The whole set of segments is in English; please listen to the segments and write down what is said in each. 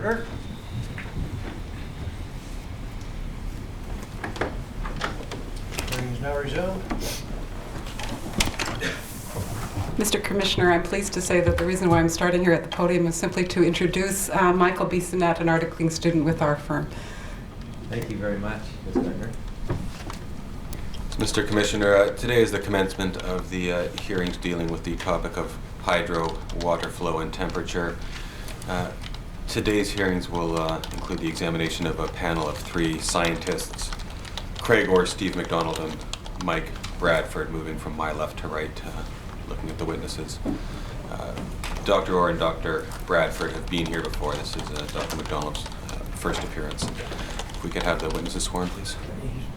order. Hearing is now resumed. Mr. Commissioner, I'm pleased to say that the reason why I'm starting here at the podium is simply to introduce Michael Bissonette, an articling student with our firm. Thank you very much, Ms. Gardner. Mr. Commissioner, today is the commencement of the hearings dealing with the topic of hydro, water flow, and temperature. Today's hearings will include the examination of a panel of 3 scientists, Craig Orr, Steve McDonald, and Mike Bradford, moving from my left to right, looking at the witnesses. Dr. Orr and Dr. Bradford have been here before. This is Dr. McDonald's first appearance. If we could have the witnesses sworn, please.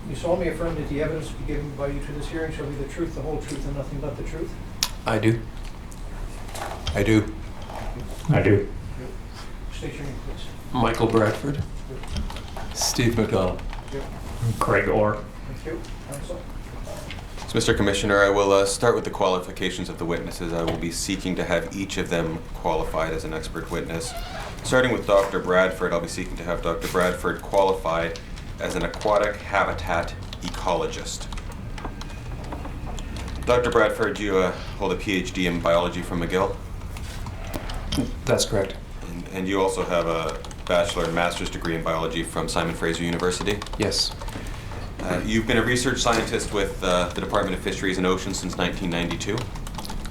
You solemnly affirm that the evidence to be given by you to this hearing shall be the truth, the whole truth, and nothing but the truth? I do. I do. I do. State your name, please. Michael Bradford. Steve McDonald. Craig Orr. Thank you. Counsel. So, Mr. Commissioner, I will start with the qualifications of the witnesses. I will be seeking to have each of them qualified as an expert witness. Starting with Dr. Bradford, I'll be seeking to have Dr. Bradford qualify as an aquatic habitat ecologist. Dr. Bradford, you hold a PhD in biology from McGill, That's correct. and you also have a bachelor and master's degree in biology from Simon Fraser University. Yes. You've been a research scientist with the Department of Fisheries and Oceans since 1992.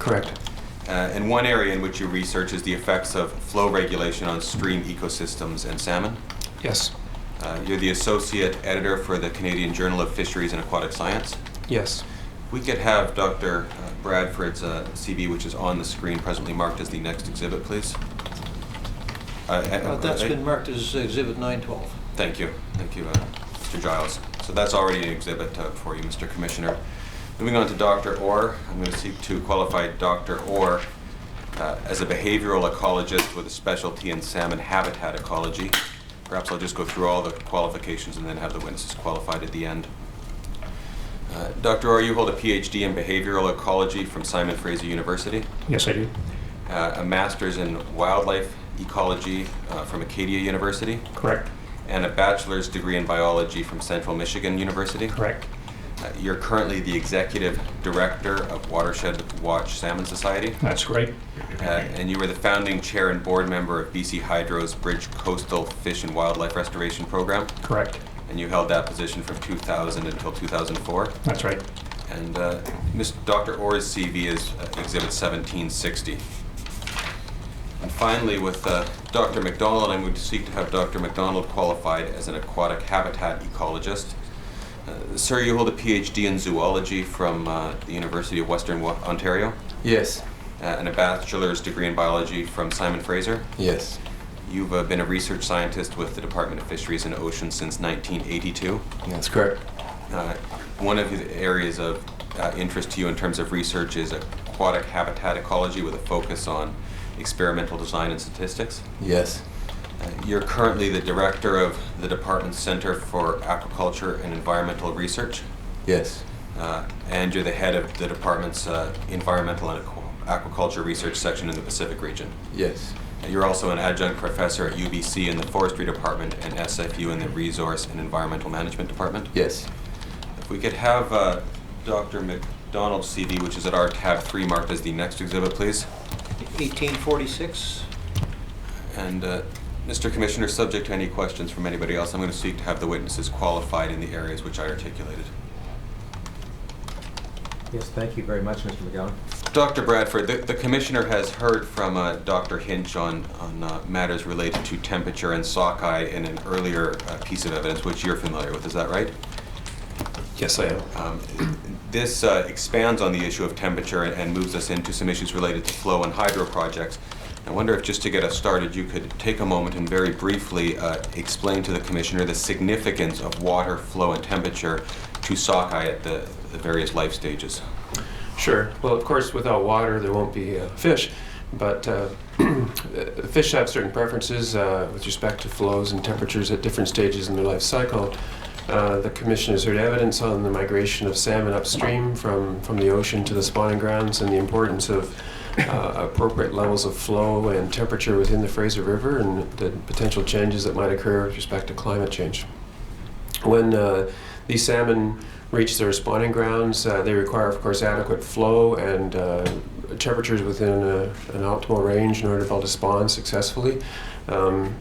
Correct. And one area in which you research is the effects of flow regulation on stream ecosystems and salmon. Yes. You're the associate editor for the Canadian Journal of Fisheries and Aquatic Science. Yes. We could have Dr. Bradford's CV, which is on the screen, presently marked as the next exhibit, please. That's been marked as Exhibit 912. Thank you. Thank you, Mr. Giles. So that's already an exhibit for you, Mr. Commissioner. Moving on to Dr. Orr, I'm going to seek to qualify Dr. Orr as a behavioral ecologist with a specialty in salmon habitat ecology. Perhaps I'll just go through all the qualifications and then have the witnesses qualified at the end. Dr. Orr, you hold a PhD in behavioral ecology from Simon Fraser University, Yes, I do. a master's in wildlife ecology from Acadia University, Correct. and a bachelor's degree in biology from Central Michigan University. Correct. You're currently the executive director of Watershed Watch Salmon Society, That's right. and you were the founding chair and board member of BC Hydro's Bridge Coastal Fish and Wildlife Restoration Program, Correct. and you held that position from 2000 until 2004. That's right. And Dr. Orr's CV is Exhibit 1760. And finally, with Dr. McDonald, I'm going to seek to have Dr. McDonald qualified as an aquatic habitat ecologist. Sir, you hold a PhD in zoology from the University of Western Ontario, Yes. and a bachelor's degree in biology from Simon Fraser. Yes. You've been a research scientist with the Department of Fisheries and Oceans since 1982. That's correct. One of the areas of interest to you in terms of research is aquatic habitat ecology with a focus on experimental design and statistics. Yes. You're currently the director of the department's Center for Aquaculture and Environmental Research, Yes. and you're the head of the department's Environmental and Aquaculture Research section in the Pacific region. Yes. You're also an adjunct professor at UBC in the Forestry Department and SFU in the Resource and Environmental Management Department. Yes. If we could have Dr. McDonald's CV, which is at our tab 3, marked as the next exhibit, please. 1846. And Mr. Commissioner, subject to any questions from anybody else, I'm going to seek to have the witnesses qualified in the areas which I articulated. Yes, thank you very much, Mr. McGowan. Dr. Bradford, the Commissioner has heard from Dr. Hinch on matters related to temperature and sockeye in an earlier piece of evidence, which you're familiar with. Is that right? Yes, I am. This expands on the issue of temperature and moves us into some issues related to flow and hydro projects. I wonder if, just to get us started, you could take a moment and very briefly explain to the Commissioner the significance of water, flow, and temperature to sockeye at the various life stages. Sure. Well, of course, without water, there won't be fish. But fish have certain preferences with respect to flows and temperatures at different stages in their life cycle. The Commission has heard evidence on the migration of salmon upstream from the ocean to the spawning grounds and the importance of appropriate levels of flow and temperature within the Fraser River and the potential changes that might occur with respect to climate change. When these salmon reach their spawning grounds, they require, of course, adequate flow and temperatures within an optimal range in order to be able to spawn successfully.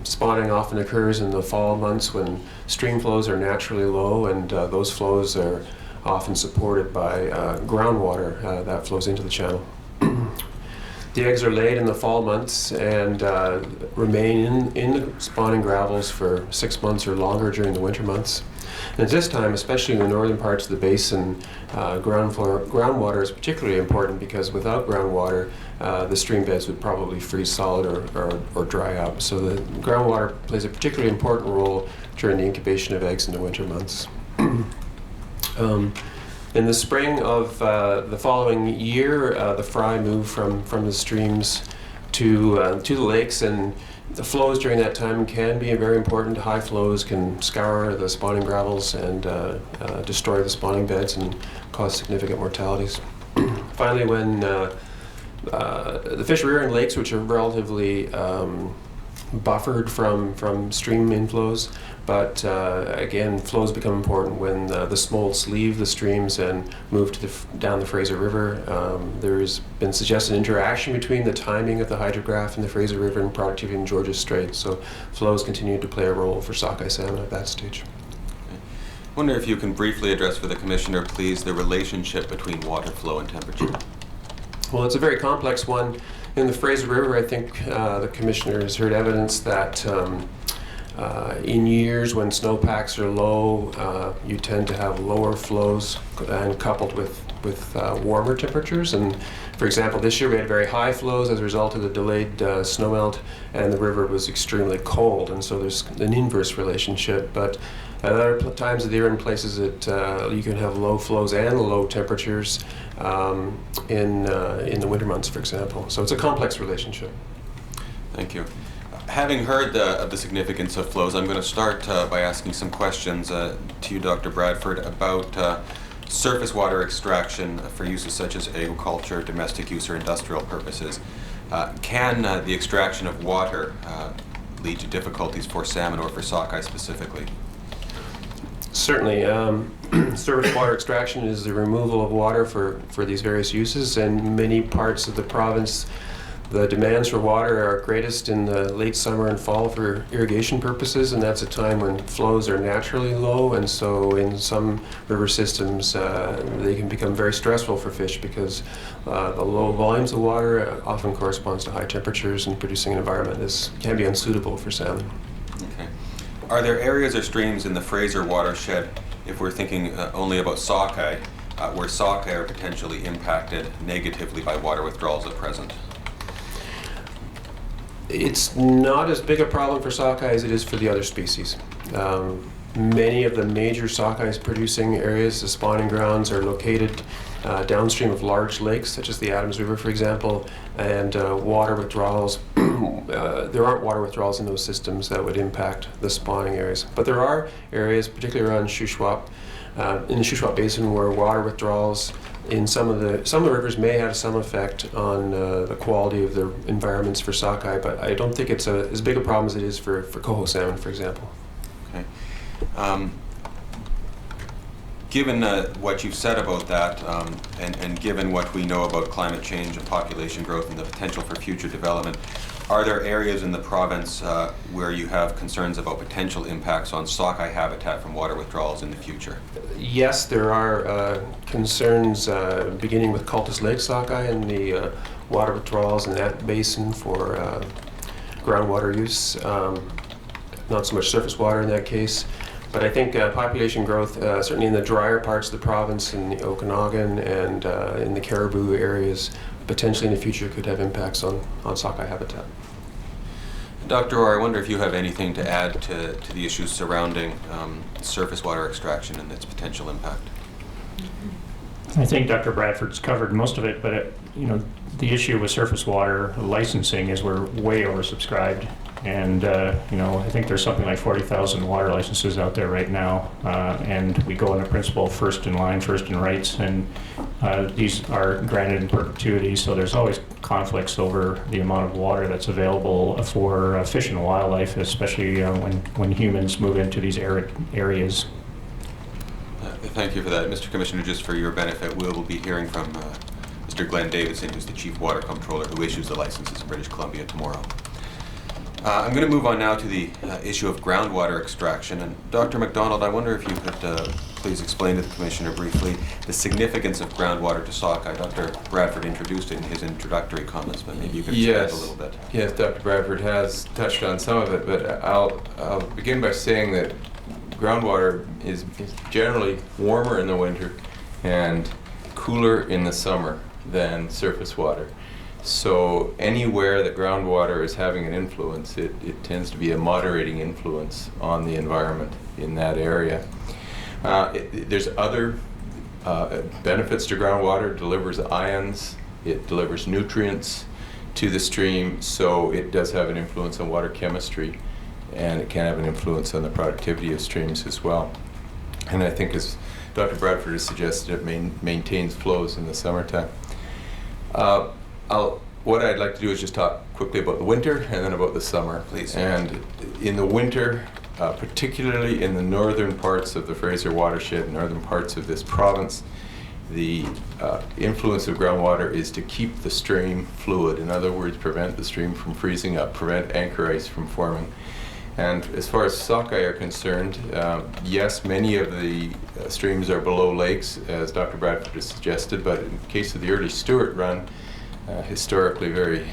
Spawning often occurs in the fall months when stream flows are naturally low, and those flows are often supported by groundwater that flows into the channel. The eggs are laid in the fall months and remain in the spawning gravels for 6 months or longer during the winter months. And at this time, especially in the northern parts of the basin, groundwater is particularly important because without groundwater, the stream beds would probably freeze solid or dry up. So the groundwater plays a particularly important role during the incubation of eggs in the winter months. In the spring of the following year, the fry moved from the streams to the lakes, and the flows during that time can be very important. High flows can scour the spawning gravels and destroy the spawning beds and cause significant mortalities. Finally, when the fish rearing lakes, which are relatively buffered from stream inflows, but again, flows become important when the smolts leave the streams and move to down the Fraser River. There's been suggested interaction between the timing of the hydrograph in the Fraser River and productivity in Georges Strait, so flows continue to play a role for sockeye salmon at that stage. I wonder if you can briefly address for the Commissioner, please, the relationship between water flow and temperature. Well, it's a very complex one. In the Fraser River, I think the Commissioner has heard evidence that in years when snowpacks are low, you tend to have lower flows and coupled with warmer temperatures. And for example, this year we had very high flows as a result of the delayed snowmelt, and the river was extremely cold, and so there's an inverse relationship. But at other times of the year in places that you can have low flows and low temperatures in the winter months, for example. So it's a complex relationship. Thank you. Having heard of the significance of flows, I'm going to start by asking some questions to you, Dr. Bradford, about surface water extraction for uses such as agriculture, domestic use, or industrial purposes. Can the extraction of water lead to difficulties for salmon or for sockeye specifically? Certainly. Surface water extraction is the removal of water for these various uses. In many parts of the province, the demands for water are greatest in the late summer and fall for irrigation purposes, and that's a time when flows are naturally low, and so in some river systems they can become very stressful for fish because the low volumes of water often corresponds to high temperatures, and producing an environment that can be unsuitable for salmon. Okay. Are there areas or streams in the Fraser watershed, if we're thinking only about sockeye, where sockeye are potentially impacted negatively by water withdrawals at present? It's not as big a problem for sockeye as it is for the other species. Many of the major sockeye producing areas, the spawning grounds, are located downstream of large lakes, such as the Adams River, for example, and water withdrawals. There aren't water withdrawals in those systems that would impact the spawning areas. But there are areas, particularly around Shuswap, in the Shuswap Basin, where water withdrawals in some of the rivers may have some effect on the quality of the environments for sockeye, but I don't think it's as big a problem as it is for coho salmon, for example. Okay. Given what you've said about that, and given what we know about climate change and population growth and the potential for future development, are there areas in the province where you have concerns about potential impacts on sockeye habitat from water withdrawals in the future? Yes, there are concerns beginning with Cultus Lake sockeye and the water withdrawals in that basin for groundwater use. Not so much surface water in that case. But I think population growth, certainly in the drier parts of the province, in the Okanagan and in the Caribou areas, potentially in the future could have impacts on sockeye habitat. Dr. Orr, I wonder if you have anything to add to the issues surrounding surface water extraction and its potential impact. I think Dr. Bradford's covered most of it, but the issue with surface water licensing is we're way oversubscribed And, I think there's something like 40,000 water licenses out there right now. And we go into principle first in line, first in rights. And these are granted in perpetuity, so there's always conflicts over the amount of water that's available for fish and wildlife, especially when humans move into these arid areas. Thank you for that. Mr. Commissioner, just for your benefit, we will be hearing from Mr. Glenn Davidson, who's the Chief Water Comptroller, who issues the licenses in British Columbia tomorrow. I'm going to move on now to the issue of groundwater extraction. And Dr. McDonald, I wonder if you could please explain to the Commissioner briefly the significance of groundwater to sockeye. Dr. Bradford introduced it in his introductory comments, but maybe you could expand a little bit. Yes, Dr. Bradford has touched on some of it, but I'll begin by saying that groundwater is generally warmer in the winter and cooler in the summer than surface water. So anywhere that groundwater is having an influence, it tends to be a moderating influence on the environment in that area. There's other benefits to groundwater. It delivers ions, it delivers nutrients to the stream, so it does have an influence on water chemistry, and it can have an influence on the productivity of streams as well. And I think, as Dr. Bradford has suggested, it maintains flows in the summertime. What I'd like to do is just talk quickly about the winter and then about the summer. Please. And in the winter, particularly in the northern parts of the Fraser watershed, northern parts of this province, the influence of groundwater is to keep the stream fluid. In other words, prevent the stream from freezing up, prevent anchor ice from forming. And as far as sockeye are concerned, yes, many of the streams are below lakes, as Dr. Bradford has suggested, but in the case of the Early Stewart Run, historically very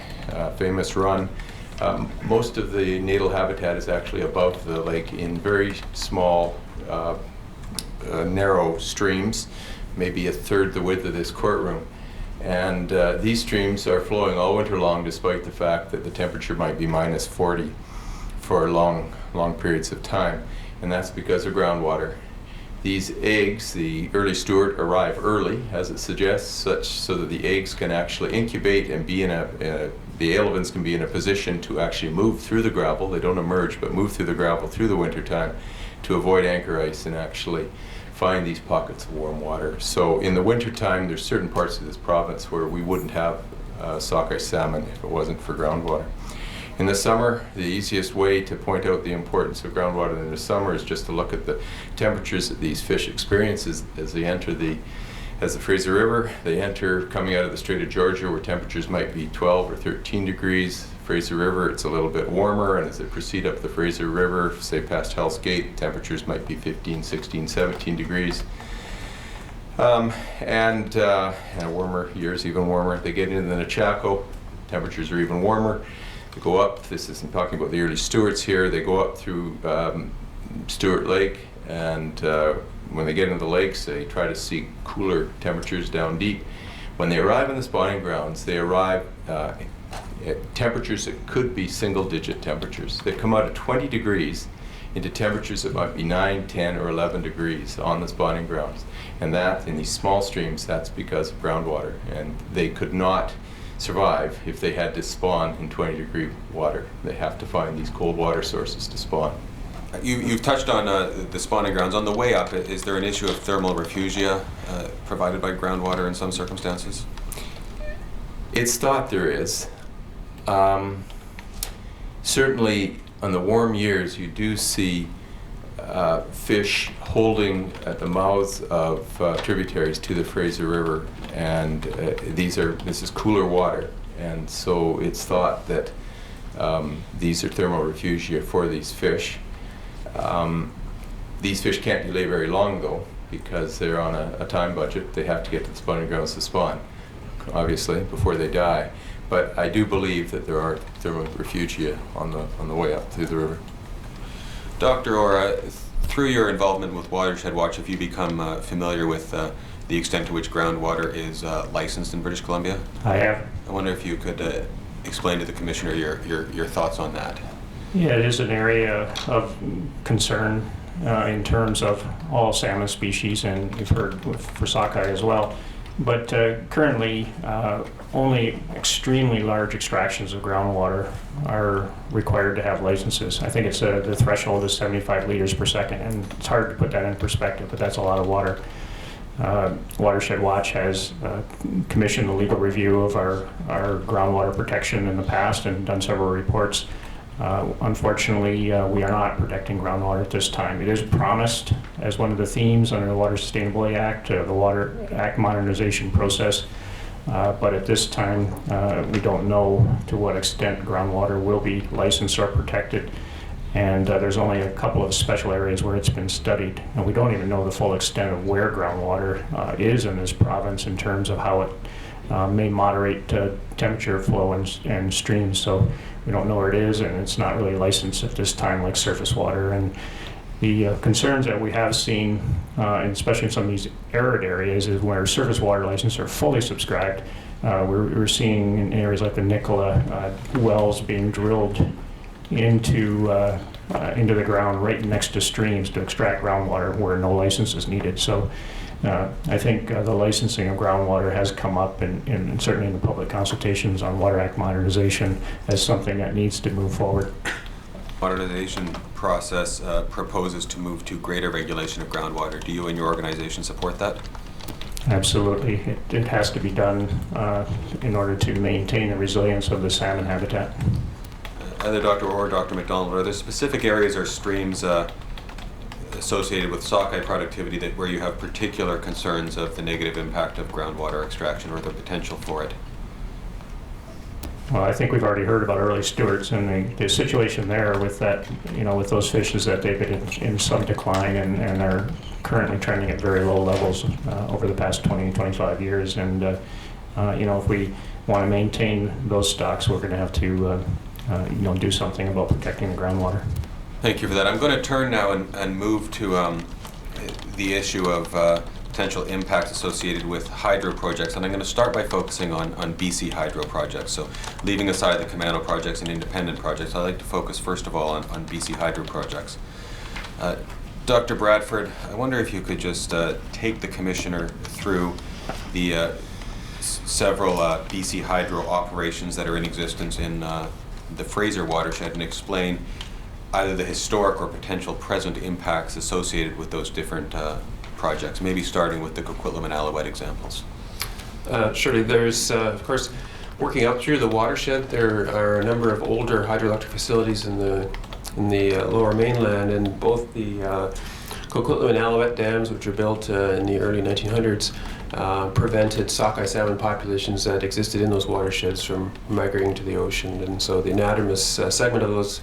famous run, most of the natal habitat is actually above the lake in very small, narrow streams, maybe a third the width of this courtroom. And these streams are flowing all winter long, despite the fact that the temperature might be minus 40 for long periods of time. And that's because of groundwater. These eggs, the Early Stewart, arrive early, as it suggests, so that the eggs can actually incubate and be the alevins can be in a position to actually move through the gravel. They don't emerge, but move through the gravel through the winter time to avoid anchor ice and actually find these pockets of warm water. So in the winter time, there's certain parts of this province where we wouldn't have sockeye salmon if it wasn't for groundwater. In the summer, the easiest way to point out the importance of groundwater in the summer is just to look at the temperatures that these fish experience as they enter the Fraser River. They enter coming out of the Strait of Georgia, where temperatures might be 12 or 13 degrees. Fraser River, it's a little bit warmer, and as they proceed up the Fraser River, say past Hell's Gate, temperatures might be 15, 16, 17 degrees. And warmer years, even warmer. They get into the Nechako, temperatures are even warmer. They go up, this isn't talking about the Early Stewarts here, they go up through Stewart Lake, and when they get into the lakes, they try to seek cooler temperatures down deep. When they arrive in the spawning grounds, they arrive at temperatures that could be single-digit temperatures. They come out at 20 degrees into temperatures that might be 9, 10, or 11 degrees on the spawning grounds. And that, in these small streams, that's because of groundwater. And they could not survive if they had to spawn in 20-degree water. They have to find these cold water sources to spawn. You've touched on the spawning grounds. On the way up, is there an issue of thermal refugia provided by groundwater in some circumstances? It's thought there is. Certainly, on the warm years, you do see fish holding at the mouths of tributaries to the Fraser River, and this is cooler water, and so it's thought that these are thermal refugia for these fish. These fish can't delay very long, though, because they're on a time budget. They have to get to the spawning grounds to spawn, obviously, before they die. But I do believe that there are thermal refugia on the way up through the river. Dr. Orr, through your involvement with Watershed Watch, have you become familiar with the extent to which groundwater is licensed in British Columbia? I have. I wonder if you could explain to the Commissioner your thoughts on that. Yeah, it is an area of concern in terms of all salmon species, and we've heard for sockeye as well. But currently, only extremely large extractions of groundwater are required to have licenses. I think it's the threshold is 75 liters per second, and it's hard to put that in perspective, but that's a lot of water. Watershed Watch has commissioned a legal review of our groundwater protection in the past and done several reports. Unfortunately, we are not protecting groundwater at this time. It is promised as one of the themes under the Water Sustainability Act, the Water Act modernization process, but at this time we don't know to what extent groundwater will be licensed or protected, and there's only a couple of special areas where it's been studied, and we don't even know the full extent of where groundwater is in this province in terms of how it may moderate temperature flow and streams. So we don't know where it is, and it's not really licensed at this time like surface water. And the concerns that we have seen, and especially in some of these arid areas, is where surface water licenses are fully subscribed. We're seeing in areas like the Nicola wells being drilled into the ground right next to streams to extract groundwater where no license is needed. So I think the licensing of groundwater has come up, and certainly in the public consultations on Water Act modernization, as something that needs to move forward. Modernization process proposes to move to greater regulation of groundwater. Do you and your organization support that? Absolutely. It has to be done in order to maintain the resilience of the salmon habitat. Either Dr. Orr or Dr. McDonald, are there specific areas or streams associated with sockeye productivity where you have particular concerns of the negative impact of groundwater extraction or the potential for it? Well, I think we've already heard about early Stewarts, and the situation there with that, with those fish is that they've been in some decline and are currently trending at very low levels over the past 20, 25 years. And, if we want to maintain those stocks, we're going to have to, do something about protecting the groundwater. Thank you for that. I'm going to turn now and move to the issue of potential impacts associated with hydro projects, and I'm going to start by focusing on BC hydro projects. So leaving aside the Camano projects and independent projects, I'd like to focus first of all on BC hydro projects. Dr. Bradford, I wonder if you could just take the Commissioner through the several BC hydro operations that are in existence in the Fraser watershed and explain either the historic or potential present impacts associated with those different projects, maybe starting with the Coquitlam and Alouette examples. Surely. There's, of course, working up through the watershed, there are a number of older hydroelectric facilities in the lower mainland, and both the Coquitlam and Alouette dams, which were built in the early 1900s, prevented sockeye salmon populations that existed in those watersheds from migrating to the ocean, and so the anadromous segment of those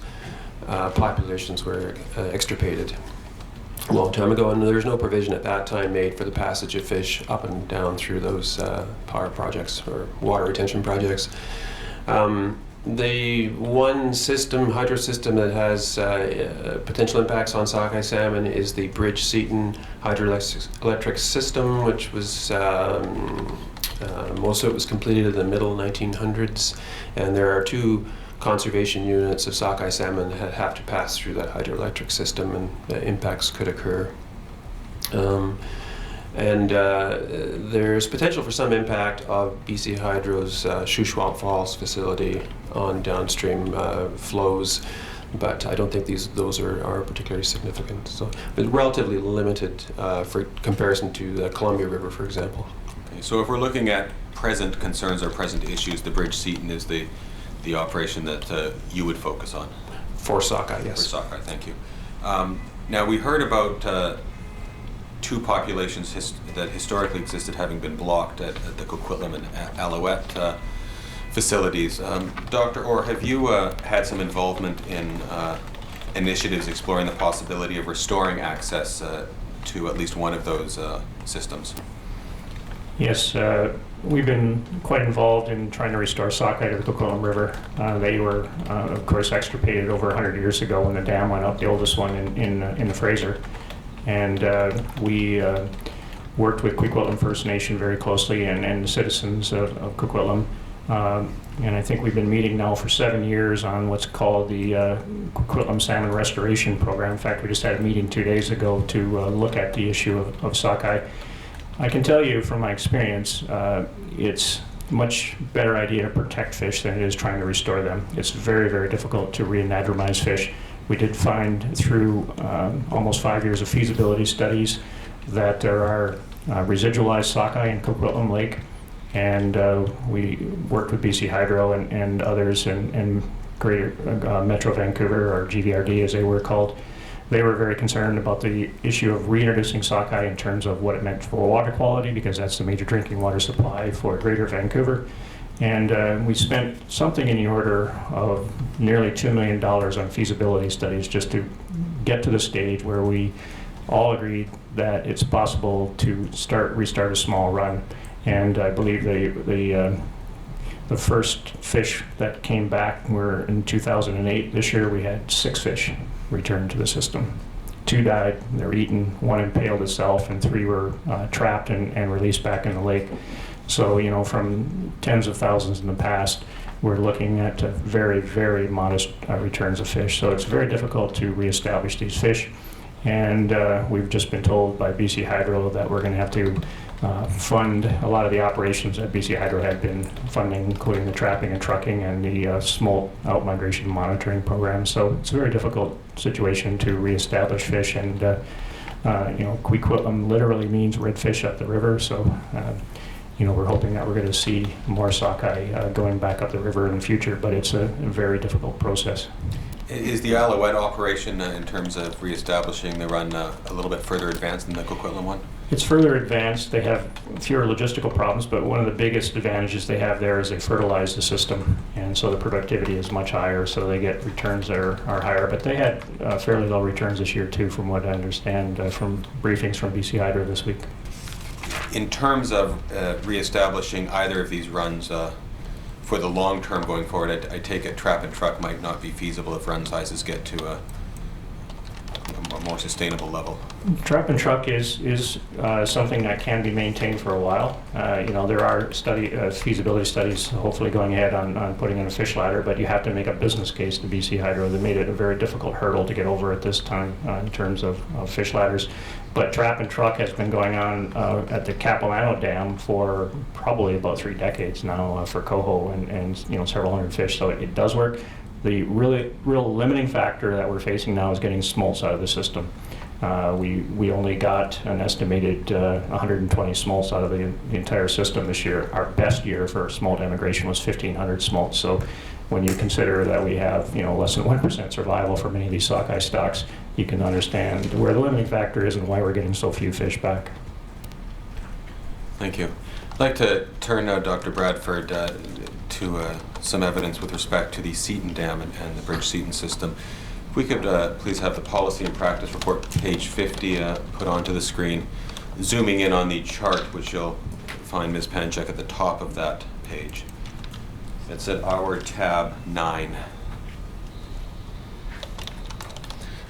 populations were extirpated a long time ago, and there's no provision at that time made for the passage of fish up and down through those power projects or water retention projects. The one hydro system that has potential impacts on sockeye salmon is the Bridge-Seton hydroelectric system, which was most of it was completed in the middle 1900s, and there are two conservation units of sockeye salmon that have to pass through that hydroelectric system, and the impacts could occur. There's potential for some impact of BC Hydro's Shuswap Falls facility on downstream flows, but I don't think those are particularly significant. So it's relatively limited for comparison to the Columbia River, for example. Okay, so if we're looking at present concerns or present issues, the Bridge-Seton is the operation that you would focus on? For sockeye, yes. For sockeye, thank you. Now, we heard about two populations that historically existed having been blocked at the Coquitlam and Alouette facilities. Dr. Orr, have you had some involvement in initiatives exploring the possibility of restoring access to at least one of those systems? Yes, we've been quite involved in trying to restore sockeye to the Coquitlam River. They were, of course, extirpated over 100 years ago when the dam went up, the oldest one in the Fraser. And we worked with Coquitlam First Nation very closely and the citizens of Coquitlam. And I think we've been meeting now for 7 years on what's called the Coquitlam Salmon Restoration Program. In fact, we just had a meeting 2 days ago to look at the issue of sockeye. I can tell you from my experience, it's a much better idea to protect fish than it is trying to restore them. It's very, very difficult to re-anadromise fish. We did find through almost 5 years of feasibility studies that there are residualized sockeye in Coquitlam Lake, and we worked with BC Hydro and others in Greater Metro Vancouver, or GVRD as they were called. They were very concerned about the issue of reintroducing sockeye in terms of what it meant for water quality, because that's the major drinking water supply for Greater Vancouver. And we spent something in the order of nearly $2 million on feasibility studies just to get to the stage where we all agreed that it's possible to restart a small run. And I believe the first fish that came back were in 2008. This year we had 6 fish returned to the system. 2 died, they were eaten, 1 impaled itself, and 3 were trapped and released back in the lake. So, you know, from tens of thousands in the past, we're looking at very, very modest returns of fish. So it's very difficult to reestablish these fish. And we've just been told by BC Hydro that we're going to have to fund a lot of the operations that BC Hydro had been funding, including the trapping and trucking and the smolt out-migration monitoring program. So it's a very difficult situation to reestablish fish. And, you know, Coquitlam literally means red fish up the river. So, you know, we're hoping that we're going to see more sockeye going back up the river in the future, but it's a very difficult process. Is the Alouette operation, in terms of reestablishing the run, a little bit further advanced than the Coquitlam one? It's further advanced. They have fewer logistical problems, but one of the biggest advantages they have there is they fertilize the system, and so the productivity is much higher, so they get returns that are higher. But they had fairly low returns this year too, from what I understand from briefings from BC Hydro this week. In terms of reestablishing either of these runs, for the long term going forward, I take it trap and truck might not be feasible if run sizes get to a more sustainable level. Trap and truck is something that can be maintained for a while. You know, there are feasibility studies hopefully going ahead on putting in a fish ladder, but you have to make a business case to BC Hydro. They made it a very difficult hurdle to get over at this time in terms of fish ladders. But trap and truck has been going on at the Capilano Dam for probably about 3 decades now for coho and you know, several hundred fish. So it does work. The real limiting factor that we're facing now is getting smolts out of the system. We only got an estimated 120 smolts out of the entire system this year. Our best year for smolt emigration was 1,500 smolts. So when you consider that we have, you know, less than 1% survival for many of these sockeye stocks, you can understand where the limiting factor is and why we're getting so few fish back. Thank you. I'd like to turn now, Dr. Bradford, to some evidence with respect to the Seton Dam and the Bridge Seton system. If we could please have the policy and practice report, page 50, put onto the screen, zooming in on the chart, which you'll find, Ms. Panchak, at the top of that page. It's at our tab 9.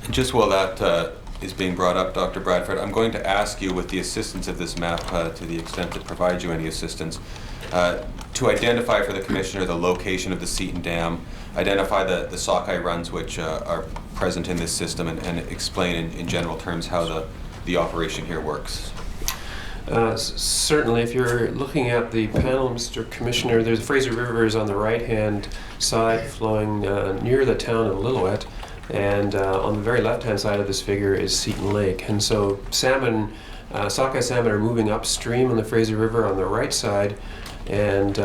And just while that is being brought up, Dr. Bradford, I'm going to ask you, with the assistance of this map, to the extent that provides you any assistance, to identify for the Commissioner the location of the Seton Dam, identify the sockeye runs which are present in this system, and explain in general terms how the operation here works. Certainly, if you're looking at the panel, Mr. Commissioner, there's the Fraser River is on the right-hand side, flowing near the town of Lillooet, and on the very left-hand side of this figure is Seton Lake. And so salmon, sockeye salmon are moving upstream on the Fraser River on the right side, and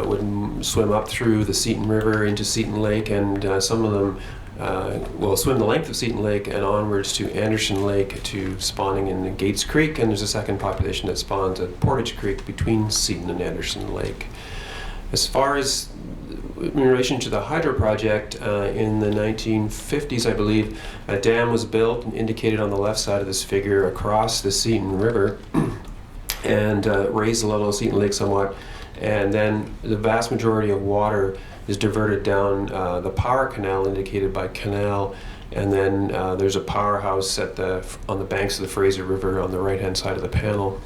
would swim up through the Seton River into Seton Lake, and some of them will swim the length of Seton Lake and onwards to Anderson Lake to spawning in Gates Creek, and there's a second population that spawns at Portage Creek between Seton and Anderson Lake. As far as in relation to the hydro project, in the 1950s, I believe, a dam was built and indicated on the left side of this figure across the Seton River and raised the level of Seton Lake somewhat, and then the vast majority of water is diverted down the power canal indicated by canal, and then there's a powerhouse on the banks of the Fraser River on the right-hand side of the panel.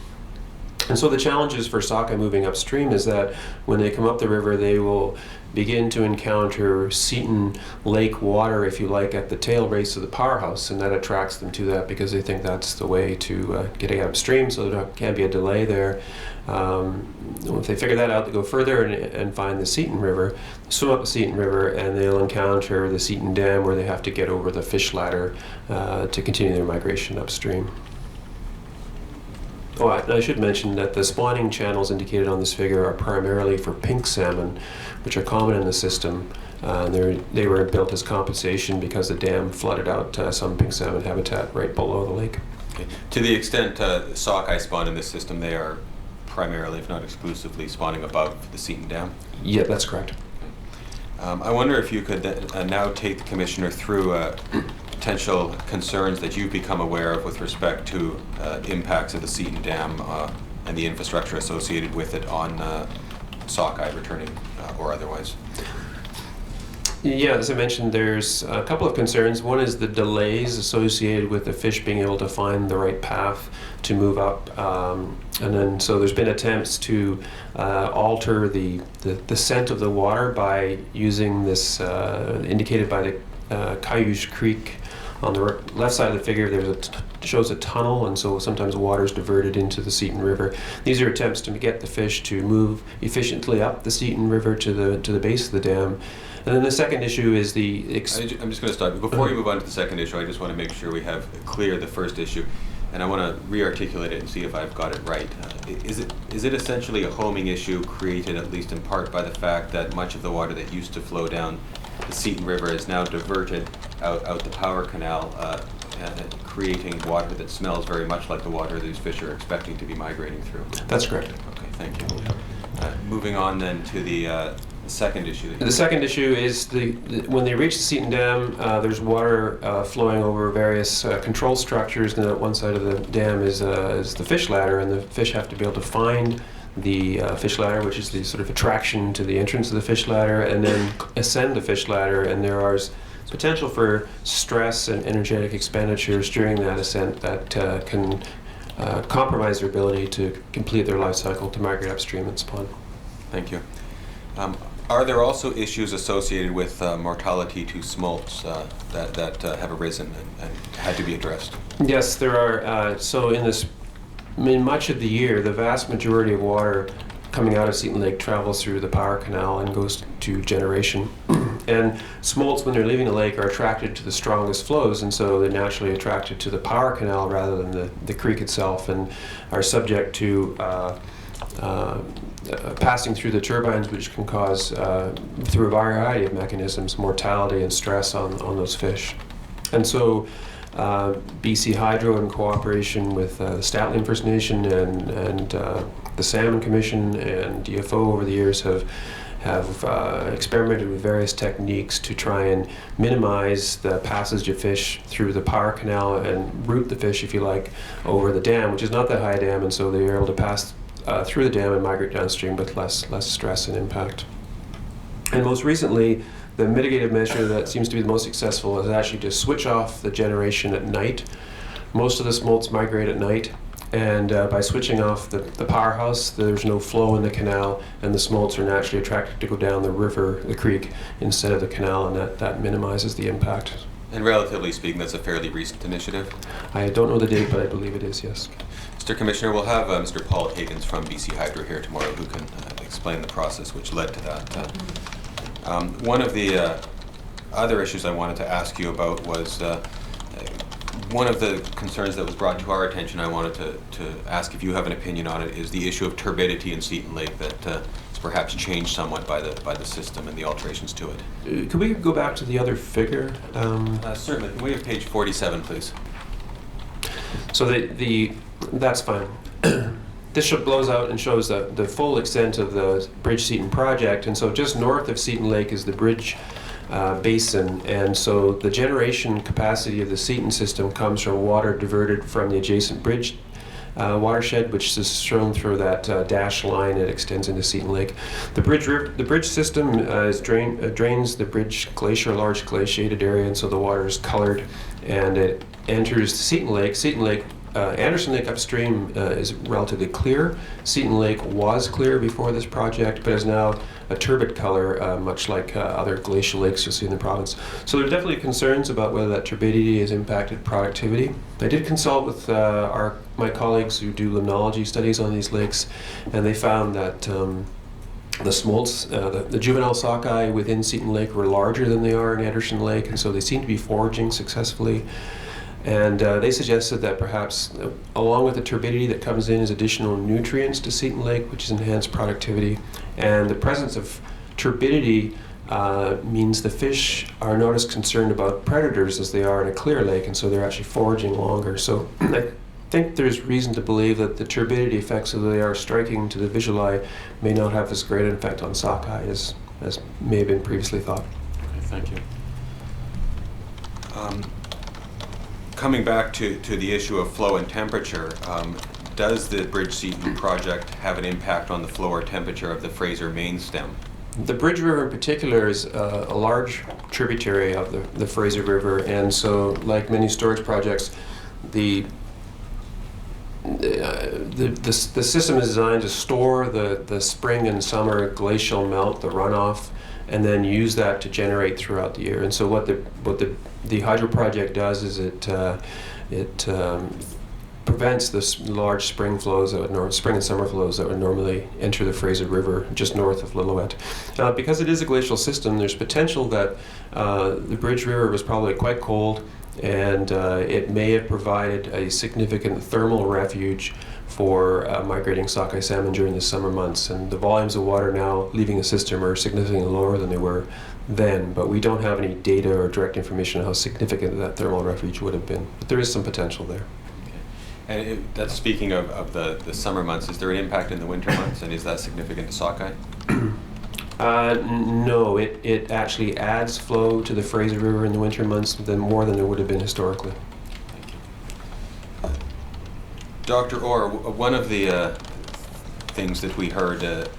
And so the challenges for sockeye moving upstream is that when they come up the river, they will begin to encounter Seton Lake water, if you like, at the tail race of the powerhouse, and that attracts them to that because they think that's the way to getting upstream, so there can be a delay there. If they figure that out, they go further and find the Seton River, swim up the Seton River, and they'll encounter the Seton Dam where they have to get over the fish ladder to continue their migration upstream. Oh, I should mention that the spawning channels indicated on this figure are primarily for pink salmon, which are common in the system. They were built as compensation because the dam flooded out some pink salmon habitat right below the lake. Okay. To the extent sockeye spawn in this system, they are primarily, if not exclusively, spawning above the Seton Dam? Yeah, that's correct. I wonder if you could now take the Commissioner through potential concerns that you've become aware of with respect to impacts of the Seton Dam and the infrastructure associated with it on sockeye returning or otherwise. Yeah, as I mentioned, there's a couple of concerns. One is the delays associated with the fish being able to find the right path to move up. And then, so there's been attempts to alter the scent of the water by using this, indicated by the Cayuge Creek. On the left side of the figure, shows a tunnel, and so sometimes water is diverted into the Seton River. These are attempts to get the fish to move efficiently up the Seton River to the base of the dam. And then the second issue is the... I'm just going to stop. Before you move on to the second issue, I just want to make sure we have clear the first issue. And I want to re-articulate it and see if I've got it right. Is it essentially a homing issue created at least in part by the fact that much of the water that used to flow down the Seton River is now diverted out the power canal, creating water that smells very much like the water these fish are expecting to be migrating through? That's correct. Okay, thank you. Moving on then to the second issue. The second issue is when they reach the Seton Dam, there's water flowing over various control structures, and at one side of the dam is the fish ladder, and the fish have to be able to find the fish ladder, which is the sort of attraction to the entrance of the fish ladder, and then ascend the fish ladder, and there is potential for stress and energetic expenditures during that ascent that can compromise their ability to complete their life cycle to migrate upstream and spawn. Thank you. Are there also issues associated with mortality to smolts that have arisen and had to be addressed? Yes, there are. So in much of the year, the vast majority of water coming out of Seton Lake travels through the power canal and goes to generation. And smolts, when they're leaving the lake, are attracted to the strongest flows, and so they're naturally attracted to the power canal rather than the creek itself, and are subject to passing through the turbines, which can cause, through a variety of mechanisms, mortality and stress on those fish. And so BC Hydro, in cooperation with the Statling First Nation and the Salmon Commission and DFO over the years have experimented with various techniques to try and minimize the passage of fish through the power canal and route the fish, if you like, over the dam, which is not that high a dam, and so they're able to pass through the dam and migrate downstream with less stress and impact. And most recently, the mitigative measure that seems to be the most successful is actually to switch off the generation at night. Most of the smolts migrate at night, and by switching off the powerhouse, there's no flow in the canal, and the smolts are naturally attracted to go down the river, the creek, instead of the canal, and that minimizes the impact. And relatively speaking, that's a fairly recent initiative? I don't know the date, but I believe it is, yes. Mr. Commissioner, we'll have Mr. Paul Higgins from BC Hydro here tomorrow who can explain the process which led to that. One of the other issues I wanted to ask you about was one of the concerns that was brought to our attention. I wanted to ask if you have an opinion on it, is the issue of turbidity in Seton Lake that has perhaps changed somewhat by the system and the alterations to it. Could we go back to the other figure? Certainly. Can we have page 47, please? So that's fine. This blows out and shows the full extent of the Bridge Seton project, and so just north of Seton Lake is the Bridge Basin, and so the generation capacity of the Seton system comes from water diverted from the adjacent Bridge watershed, which is shown through that dashed line that extends into Seton Lake. The Bridge system drains the Bridge Glacier, a large glaciated area, and so the water is colored, and it enters Seton Lake. Seton Lake Anderson Lake upstream is relatively clear. Seton Lake was clear before this project, but is now a turbid color, much like other glacial lakes you'll see in the province. So there are definitely concerns about whether that turbidity has impacted productivity. I did consult with my colleagues who do limnology studies on these lakes, and they found that the smolts, the juvenile sockeye within Seton Lake were larger than they are in Anderson Lake, and so they seem to be foraging successfully. And they suggested that perhaps, along with the turbidity that comes in as additional nutrients to Seton Lake, which has enhanced productivity, and the presence of turbidity means the fish are not as concerned about predators as they are in a clear lake, and so they're actually foraging longer. So I think there's reason to believe that the turbidity effects, although they are striking to the visual eye, may not have as great an effect on sockeye as may have been previously thought. Okay, thank you. Coming back to the issue of flow and temperature, does the Bridge Seton project have an impact on the flow or temperature of the Fraser main stem? The Bridge River in particular is a large tributary of the Fraser River, and so like many storage projects, the system is designed to store the spring and summer glacial melt, the runoff, and then use that to generate throughout the year. And so what the hydro project does is it prevents this large spring flows that spring and summer flows that would normally enter the Fraser River just north of Lillooet. Because it is a glacial system, there's potential that the Bridge River was probably quite cold, and it may have provided a significant thermal refuge for migrating sockeye salmon during the summer months. And the volumes of water now leaving the system are significantly lower than they were then, but we don't have any data or direct information on how significant that thermal refuge would have been. But there is some potential there. Okay. And that's speaking of the summer months, is there an impact in the winter months, and is that significant to sockeye? No, it actually adds flow to the Fraser River in the winter months more than there would have been historically. Dr. Orr, one of the things that we heard, at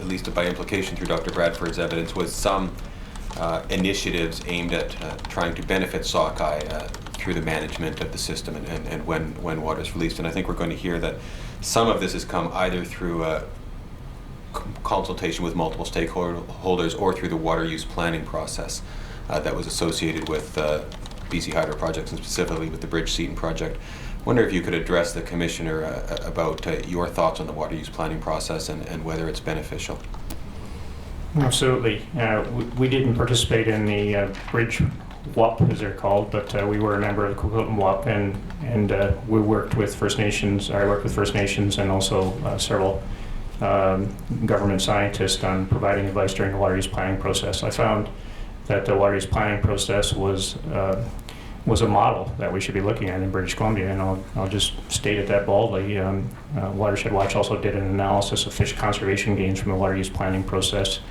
least by implication through Dr. Bradford's evidence, was some initiatives aimed at trying to benefit sockeye through the management of the system and when water is released. And I think we're going to hear that some of this has come either through consultation with multiple stakeholders or through the water use planning process that was associated with BC Hydro projects, and specifically with the Bridge Seton project. I wonder if you could address the Commissioner about your thoughts on the water use planning process and whether it's beneficial. Absolutely. We didn't participate in the Bridge WUP, as they're called, but we were a member of the Coquitlam WUP, and we worked with First Nations. I worked with First Nations and also several government scientists on providing advice during the water use planning process. I found that the water use planning process was a model that we should be looking at in British Columbia, and I'll just state it that boldly. Watershed Watch also did an analysis of fish conservation gains from the water use planning process,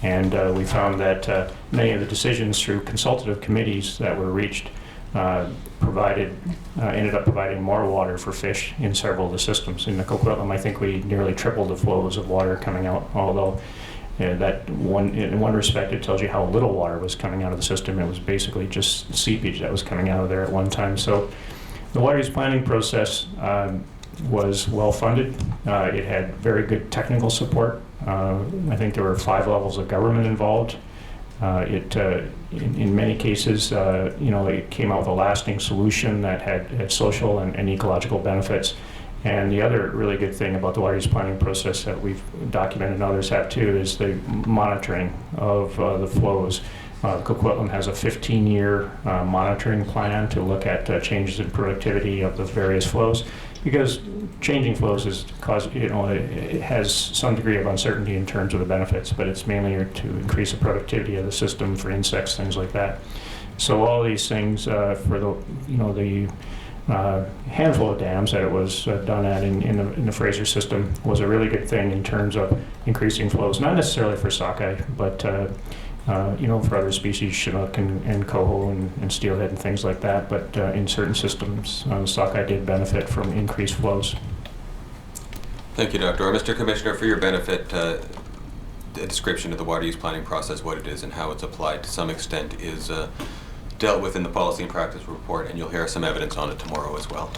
and we found that many of the decisions through consultative committees that were reached ended up providing more water for fish in several of the systems. In the Coquitlam, I think we nearly tripled the flows of water coming out, although that in one respect it tells you how little water was coming out of the system. It was basically just seepage that was coming out of there at one time. So the water use planning process was well funded. It had very good technical support. I think there were 5 levels of government involved. In many cases, it came out with a lasting solution that had social and ecological benefits. And the other really good thing about the water use planning process that we've documented and others have too is the monitoring of the flows. Coquitlam has a 15-year monitoring plan to look at changes in productivity of the various flows, because changing flows it has some degree of uncertainty in terms of the benefits, but it's mainly to increase the productivity of the system for insects, things like that. So all these things for the handful of dams that it was done at in the Fraser system was a really good thing in terms of increasing flows, not necessarily for sockeye, but for other species, Chinook and coho and steelhead and things like that. But in certain systems, sockeye did benefit from increased flows. Thank you, Dr. Orr. Mr. Commissioner, for your benefit, a description of the water use planning process, what it is and how it's applied to some extent, is dealt with in the policy and practice report, and you'll hear some evidence on it tomorrow as well.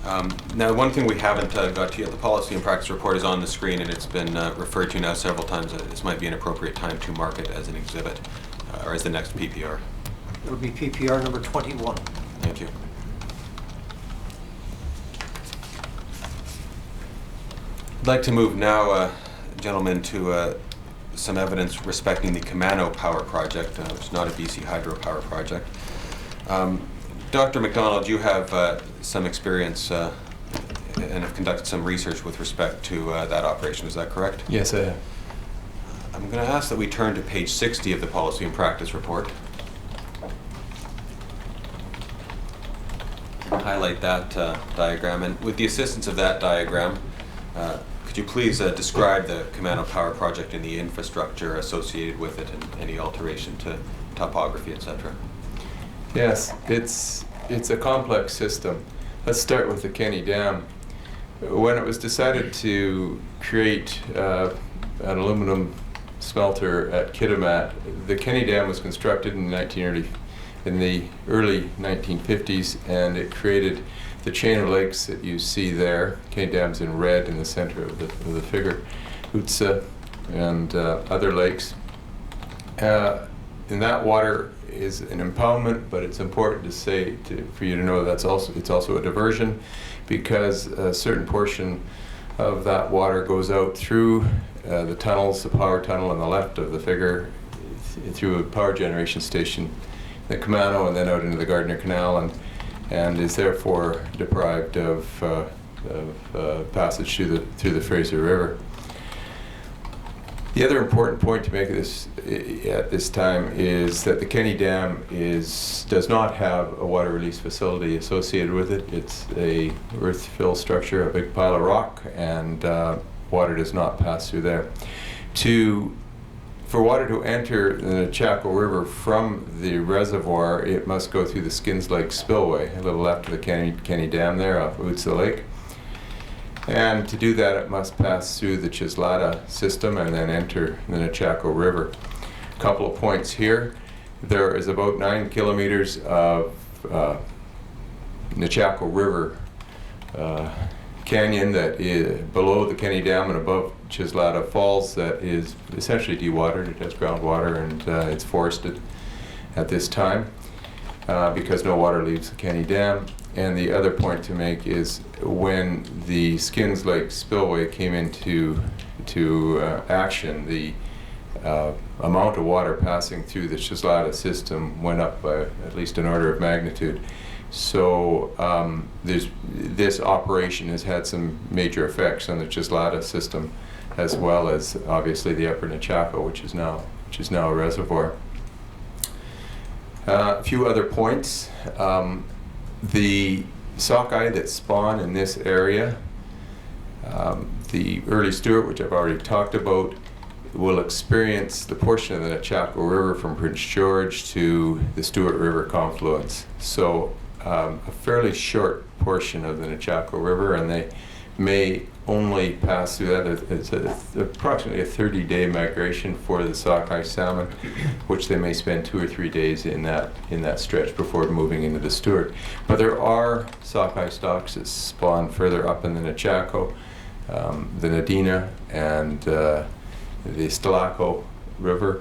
Now, one thing we haven't got to yet, the policy and practice report is on the screen, and it's been referred to now several times. This might be an appropriate time to mark it as an exhibit, or as the next PPR. It'll be PPR number 21. Thank you. I'd like to move now, gentlemen, to some evidence respecting the Camano Power Project, which is not a BC hydropower project. Dr. McDonald, you have some experience and have conducted some research with respect to that operation, is that correct? Yes, I have. I'm going to ask that we turn to page 60 of the Policy and Practice Report. Highlight that diagram, and with the assistance of that diagram, could you please describe the Camano Power Project and the infrastructure associated with it and any alteration to topography, etc.? Yes, it's a complex system. Let's start with the Kenny Dam. When it was decided to create an aluminum smelter at Kitimat, the Kenny Dam was constructed in the early 1950s, and it created the chain of lakes that you see there. Kenny Dam's in red in the center of the figure, Utsa and other lakes. And that water is an impoundment, but it's important to say for you to know that it's also a diversion, because a certain portion of that water goes out through the tunnels, the power tunnel on the left of the figure, through a power generation station, the Camano, and then out into the Gardner Canal, and is therefore deprived of passage through the Fraser River. The other important point to make at this time is that the Kenny Dam does not have a water release facility associated with it. It's a earth-fill structure, a big pile of rock, and water does not pass through there. For water to enter the Chaco River from the reservoir, it must go through the Skins Lake spillway, a little left of the Kenny Dam there off Utsa Lake. And to do that, it must pass through the Chislata system and then enter the Nechako River. A couple of points here. There is about 9 kilometers of Nechako River canyon that is below the Kenny Dam and above Chislata Falls that is essentially dewatered. It has groundwater, and it's forested at this time because no water leaves the Kenny Dam. And the other point to make is when the Skins Lake spillway came into action, the amount of water passing through the Chislata system went up by at least an order of magnitude. So this operation has had some major effects on the Chislata system, as well as obviously the upper Nechako, which is now a reservoir. A few other points. The sockeye that spawn in this area, the early Stewart, which I've already talked about, will experience the portion of the Nechako River from Prince George to the Stewart River confluence. So a fairly short portion of the Nechako River, and they may only pass through that. It's approximately a 30-day migration for the sockeye salmon, which they may spend 2 or 3 days in that stretch before moving into the Stewart. But there are sockeye stocks that spawn further up in the Nechako, the Nadina, and the Stalaco River,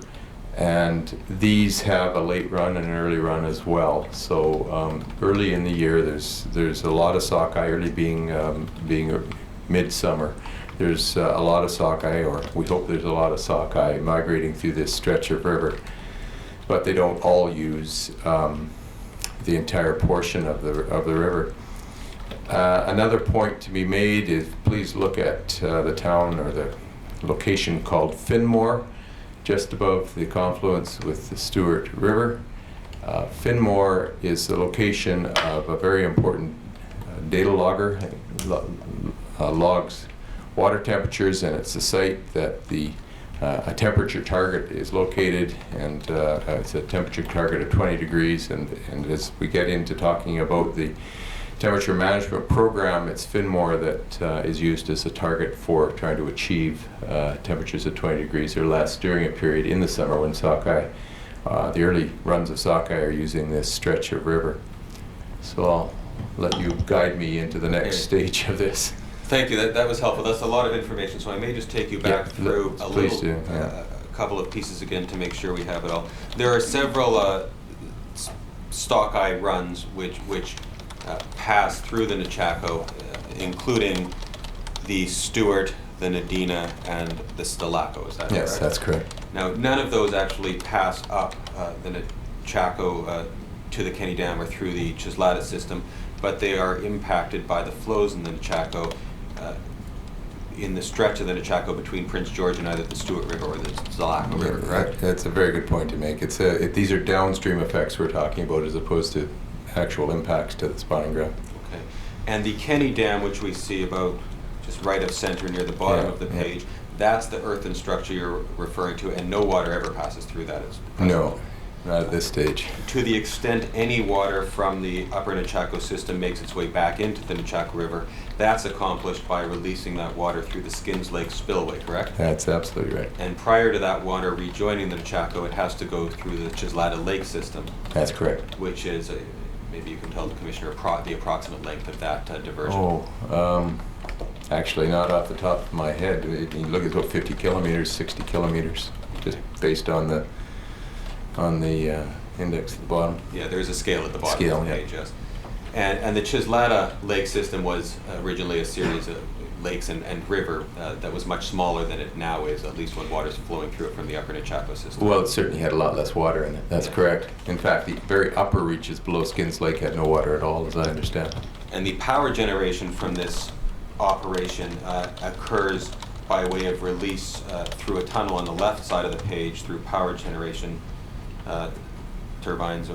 and these have a late run and an early run as well. So early in the year, there's a lot of sockeye. Early being midsummer, there's a lot of sockeye, or we hope there's a lot of sockeye migrating through this stretch of river, but they don't all use the entire portion of the river. Another point to be made is please look at the town or the location called Finmore, just above the confluence with the Stewart River. Finmore is the location of a very important data logger, logs water temperatures, and it's the site that a temperature target is located, and it's a temperature target of 20 degrees, and as we get into talking about the temperature management program, it's Finmore that is used as a target for trying to achieve temperatures of 20 degrees or less during a period in the summer when sockeye, the early runs of sockeye are using this stretch of river. So I'll let you guide me into the next stage of this. Thank you. That was helpful. That's a lot of information. So I may just take you back Yeah, through a please little, do, yeah. a couple of pieces again to make sure we have it all. There are several Stockeye runs which pass through the Nechako, including the Stewart, the Nadina, and the Stalaco. Is that correct? Yes, that's correct. Now, none of those actually pass up the Nechako to the Kenny Dam or through the Chislata system, but they are impacted by the flows in the Nechako in the stretch of the Nechako between Prince George and either the Stewart River or the Stalaco River, correct? That's a very good point to make. These are downstream effects we're talking about as opposed to actual impacts to the spawning ground. Okay. And the Kenny Dam, which we see about just right of center near the bottom Yeah, of the yeah. page, that's the earthen structure you're referring to, and no water ever passes through that. No, not at this stage. To the extent any water from the upper Nechako system makes its way back into the Nechako River, that's accomplished by releasing that water through the Skins Lake spillway, correct? That's absolutely right. And prior to that water rejoining the Nechako, it has to go through the Chislata Lake system, That's correct. which is, maybe you can tell the Commissioner the approximate length of that diversion. Oh, actually not off the top of my head. You look at about 50 kilometers, 60 kilometers, just based on the index at the bottom. Yeah, there's a scale at the bottom Scale, of the yeah. page, yes. And the Chislata Lake system was originally a series of lakes and river that was much smaller than it now is, at least when water's flowing through it from the upper Nechako system. Well, it certainly had a lot less water in it. That's Yeah. correct. In fact, the very upper reaches below Skins Lake had no water at all, as I understand. And the power generation from this operation occurs by way of release through a tunnel on the left side of the page through power generation turbines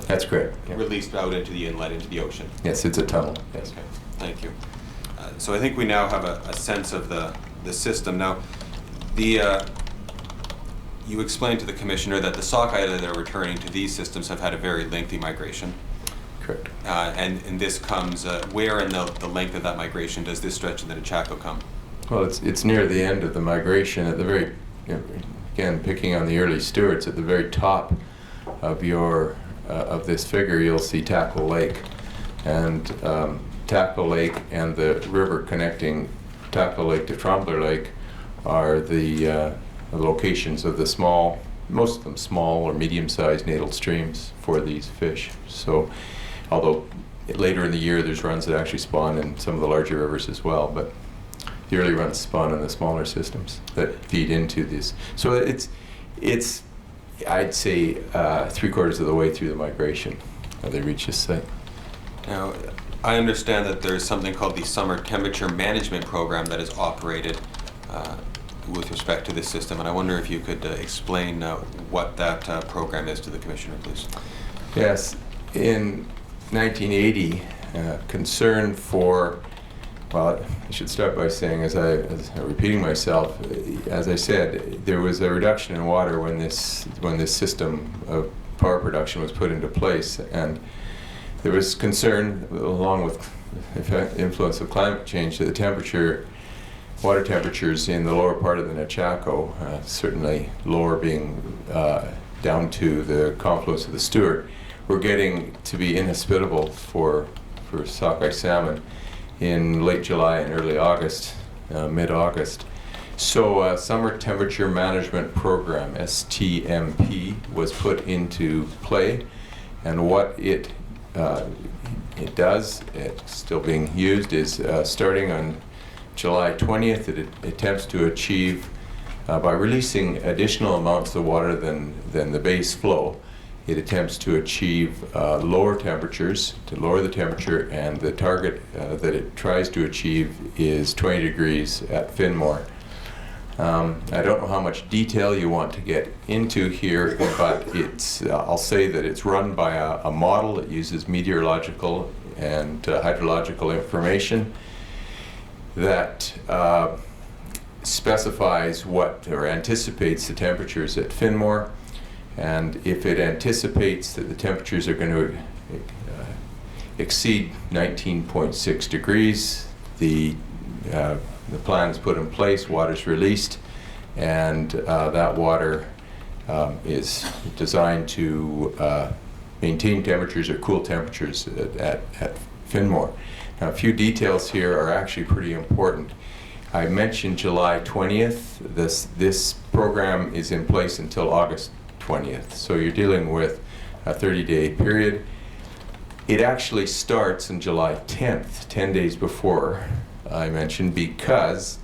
That's correct. Yeah. released out into the inlet, into the ocean. Yes, it's a tunnel. Yes. Okay, thank you. So I think we now have a sense of the system. Now, you explained to the Commissioner that the sockeye that are returning to these systems have had a very lengthy migration. Correct. And this comes, where in the length of that migration does this stretch of the Nechako come? Well, it's near the end of the migration. At the very, again, picking on the early Stewarts, at the very top of of this figure, you'll see Tackle Lake, and Tackle Lake and the river connecting Tackle Lake to Trembler Lake are the locations of the small, most of them small or medium-sized natal streams for these fish. So, although later in the year there's runs that actually spawn in some of the larger rivers as well, but the early runs spawn in the smaller systems that feed into this. So it's I'd say 3/4 of the way through the migration they reach this site. Now, I understand that there's something called the Summer Temperature Management Program that is operated with respect to this system, and I wonder if you could explain what that program is to the Commissioner, please. Yes, in 1980, concern for, well, I should start by saying, as I'm repeating myself, as I said, there was a reduction in water when this system of power production was put into place, and there was concern, along with the influence of climate change, that the water temperatures in the lower part of the Nechako, certainly lower being down to the confluence of the Stewart, were getting to be inhospitable for sockeye salmon in late July and early August, mid-August. So Summer Temperature Management Program, STMP, was put into play, and what it does, it's still being used, is starting on July 20th, it attempts to achieve, by releasing additional amounts of water than the base flow, it attempts to achieve lower temperatures, to lower the temperature, and the target that it tries to achieve is 20 degrees at Finmore. I don't know how much detail you want to get into here, but I'll say that it's run by a model that uses meteorological and hydrological information that specifies or anticipates the temperatures at Finmore. And if it anticipates that the temperatures are going to exceed 19.6 degrees, the plan is put in place, water's released, and that water is designed to maintain temperatures or cool temperatures at Finmore. Now, a few details here are actually pretty important. I mentioned July 20th. This program is in place until August 20th, so you're dealing with a 30-day period. It actually starts on July 10th, 10 days before I mentioned, because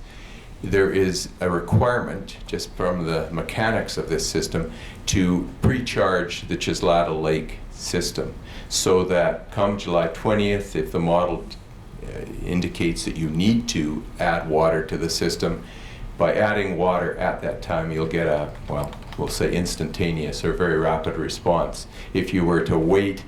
there is a requirement, just from the mechanics of this system, to pre-charge the Chislata Lake system, so that come July 20th, if the model indicates that you need to add water to the system, by adding water at that time, you'll get a, well, we'll say instantaneous or very rapid response. If you were to wait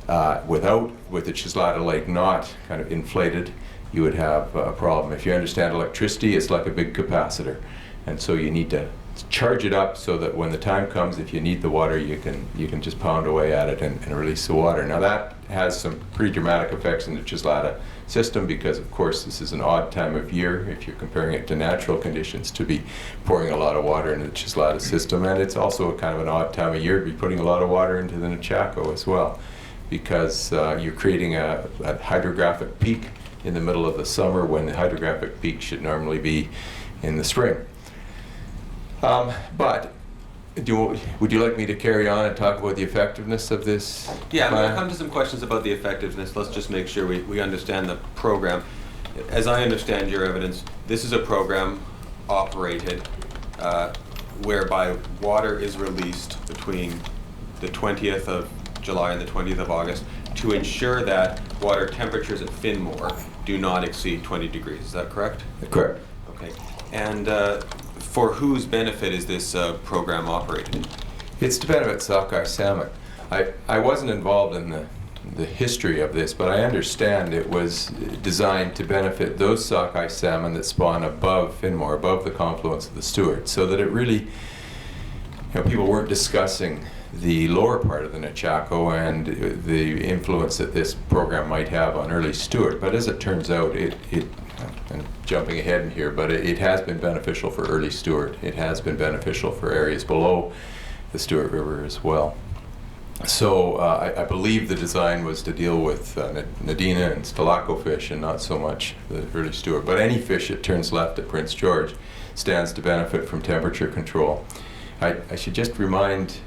with the Chislata Lake not kind of inflated, you would have a problem. If you understand electricity, it's like a big capacitor, and so you need to charge it up so that when the time comes, if you need the water, you can just pound away at it and release the water. Now that has some pretty dramatic effects in the Chislata system, because of course this is an odd time of year, if you're comparing it to natural conditions, to be pouring a lot of water into the Chislata system, and it's also a kind of an odd time of year to be putting a lot of water into the Nechako as well, because you're creating a hydrographic peak in the middle of the summer, when the hydrographic peak should normally be in the spring. But would you like me to carry on and talk about the effectiveness of this Yeah, I'm plan? going to come to some questions about the effectiveness. Let's just make sure we understand the program. As I understand your evidence, this is a program operated whereby water is released between the 20th of July and the 20th of August to ensure that water temperatures at Finmore do not exceed 20 degrees. Is that correct? Correct. Okay. And for whose benefit is this program operated? It's to benefit sockeye salmon. I wasn't involved in the history of this, but I understand it was designed to benefit those sockeye salmon that spawn above Finmore, above the confluence of the Stewart, so that it really, people weren't discussing the lower part of the Nechako and the influence that this program might have on early Stewart. But as it turns out, I'm jumping ahead in here, but it has been beneficial for early Stewart. It has been beneficial for areas below the Stewart River as well. So I believe the design was to deal with Nadina and Stalako fish, and not so much the early Stewart. But any fish that turns left at Prince George stands to benefit from temperature control. I should just remind,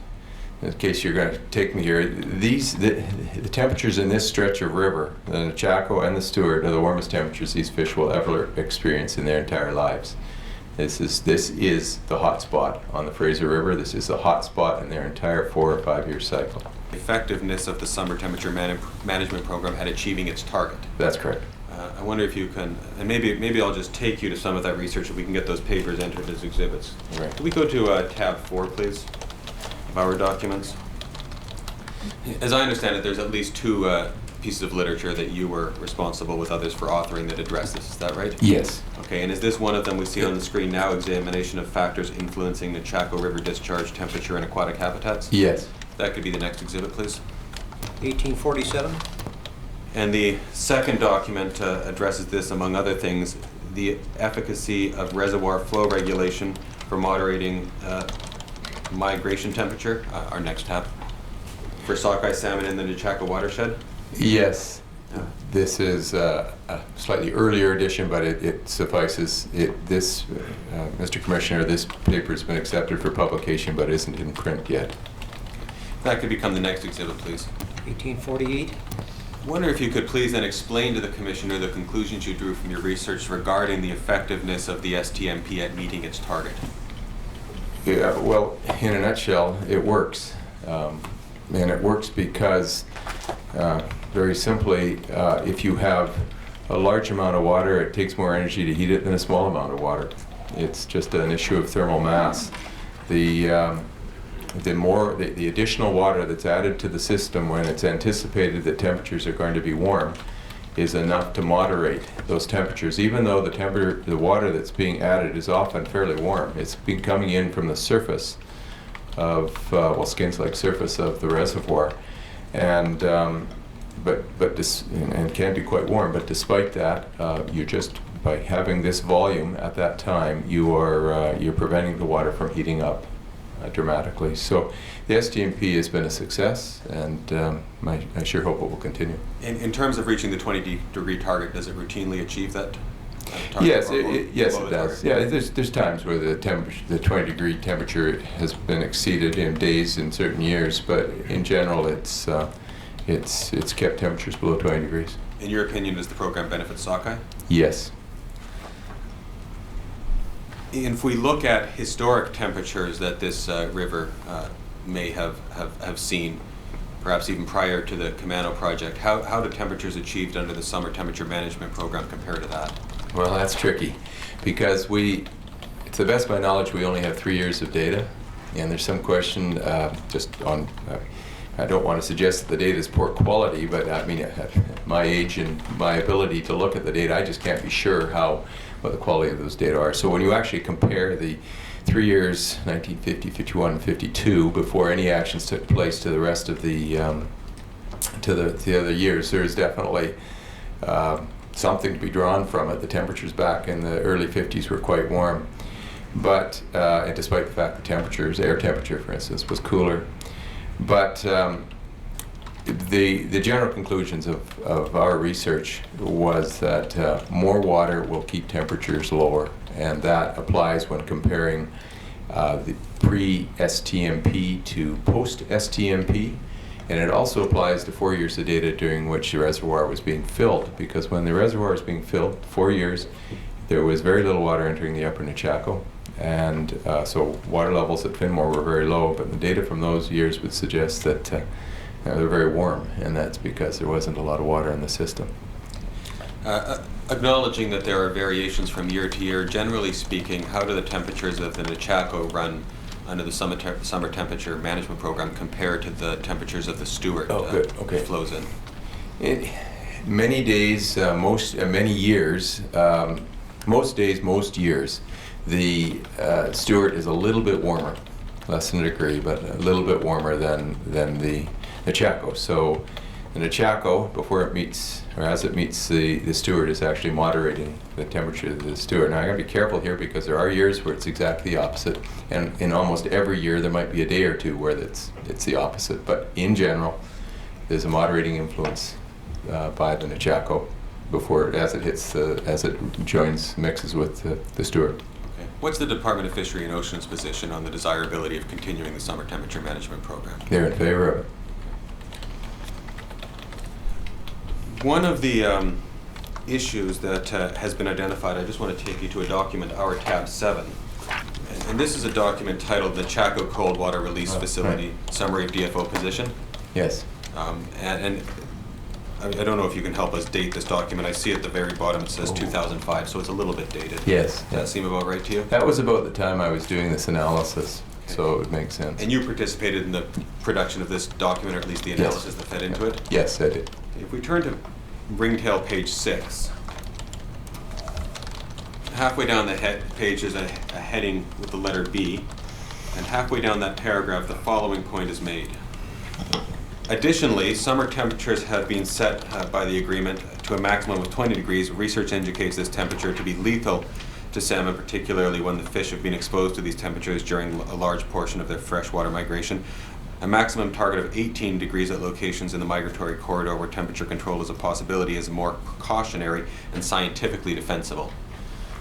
in case you're going to take me here, the temperatures in this stretch of river, the Nechako and the Stewart, are the warmest temperatures these fish will ever experience in their entire lives. This is the hot spot on the Fraser River. This is the hot spot in their entire 4 or 5 year cycle. Effectiveness of the summer temperature management program at achieving its target. That's correct. I wonder if you can, and maybe I'll just take you to some of that research, and we can get those papers entered as exhibits. Right. Can we go to tab 4, please, of our documents? As I understand it, there's at least 2 pieces of literature that you were responsible with others for authoring that address this. Is that right? Yes. Okay, and is this one of them we see on the screen now, examination of factors influencing the Nechako River discharge, temperature, and aquatic habitats? Yes. That could be the next exhibit, please. 1847. And the second document addresses this, among other things, the efficacy of reservoir flow regulation for moderating migration temperature, our next tab, for sockeye salmon in the Nechako watershed. Yes. This is a slightly earlier edition, but it suffices. Mr. Commissioner, this paper has been accepted for publication, but isn't in print yet. That could become the next exhibit, please. 1848. I wonder if you could please then explain to the Commissioner the conclusions you drew from your research regarding the effectiveness of the STMP at meeting its target. Yeah, well, in a nutshell, it works. And it works because, very simply, if you have a large amount of water, it takes more energy to heat it than a small amount of water. It's just an issue of thermal mass. The additional water that's added to the system when it's anticipated that temperatures are going to be warm is enough to moderate those temperatures, even though the water that's being added is often fairly warm. It's been coming in from the surface of, skins-like surface of the reservoir, and and can be quite warm. But despite that, by having this volume at that time, you're preventing the water from heating up dramatically. So the STMP has been a success, and I sure hope it will continue. In terms of reaching the 20-degree target, does it routinely achieve that target? Yes, or yes, below it the does. target? Yeah, there's times where the 20-degree temperature has been exceeded in days in certain years, but in general, it's kept temperatures below 20 degrees. In your opinion, does the program benefit Sockeye? Yes. If we look at historic temperatures that this river may have seen, perhaps even prior to the Camano project, how do temperatures achieved under the Summer Temperature Management Program compare to that? Well, that's tricky, because to the best of my knowledge, we only have 3 years of data, and there's some question just on. I don't want to suggest that the data is poor quality, but I mean, at my age and my ability to look at the data, I just can't be sure what the quality of those data are. So when you actually compare the 3 years, 1950, 51, and 52, before any actions took place to the rest of the other years, there is definitely something to be drawn from it. The temperatures back in the early 50s were quite warm, but and despite the fact the air temperature, for instance, was cooler. But the general conclusions of our research was that more water will keep temperatures lower, and that applies when comparing the pre-STMP to post-STMP, and it also applies to 4 years of data during which the reservoir was being filled, because when the reservoir was being filled, 4 years, there was very little water entering the upper Nechako. And so water levels at Finmore were very low, but the data from those years would suggest that they're very warm, and that's because there wasn't a lot of water in the system. Acknowledging that there are variations from year to year, generally speaking, how do the temperatures of the Nechako run under the Summer Temperature Management Program compare to the temperatures of the Stewart flows in? Many days, many years, most days, most years, the Stewart is a little bit warmer, less than a degree, but a little bit warmer than the Nechako. So the Nechako, before it meets, or as it meets the Stewart, is actually moderating the temperature of the Stewart. Now I gotta be careful here, because there are years where it's exactly the opposite, and in almost every year there might be a day or two where it's the opposite. But in general, there's a moderating influence by the Nechako before as it mixes with the Stewart. What's the Department of Fishery and Oceans position on the desirability of continuing the Summer Temperature Management Program? They're in favor of it. One of the issues that has been identified, I just want to take you to a document, our tab 7. And this is a document titled the Nechako Cold Water Release Facility Summary of DFO Position. Yes. And I don't know if you can help us date this document. I see at the very bottom it says 2005, so it's a little bit dated. Yes. Does that seem about right to you? That was about the time I was doing this analysis, so it would make sense. And you participated in the production of this document, or at least the analysis that fed into it? Yes, I did. If we turn to Ringtail page 6, halfway down the page is a heading with the letter B, and halfway down that paragraph the following point is made. Additionally, summer temperatures have been set by the agreement to a maximum of 20 degrees. Research indicates this temperature to be lethal to salmon, particularly when the fish have been exposed to these temperatures during a large portion of their freshwater migration. A maximum target of 18 degrees at locations in the migratory corridor where temperature control is a possibility is more precautionary and scientifically defensible.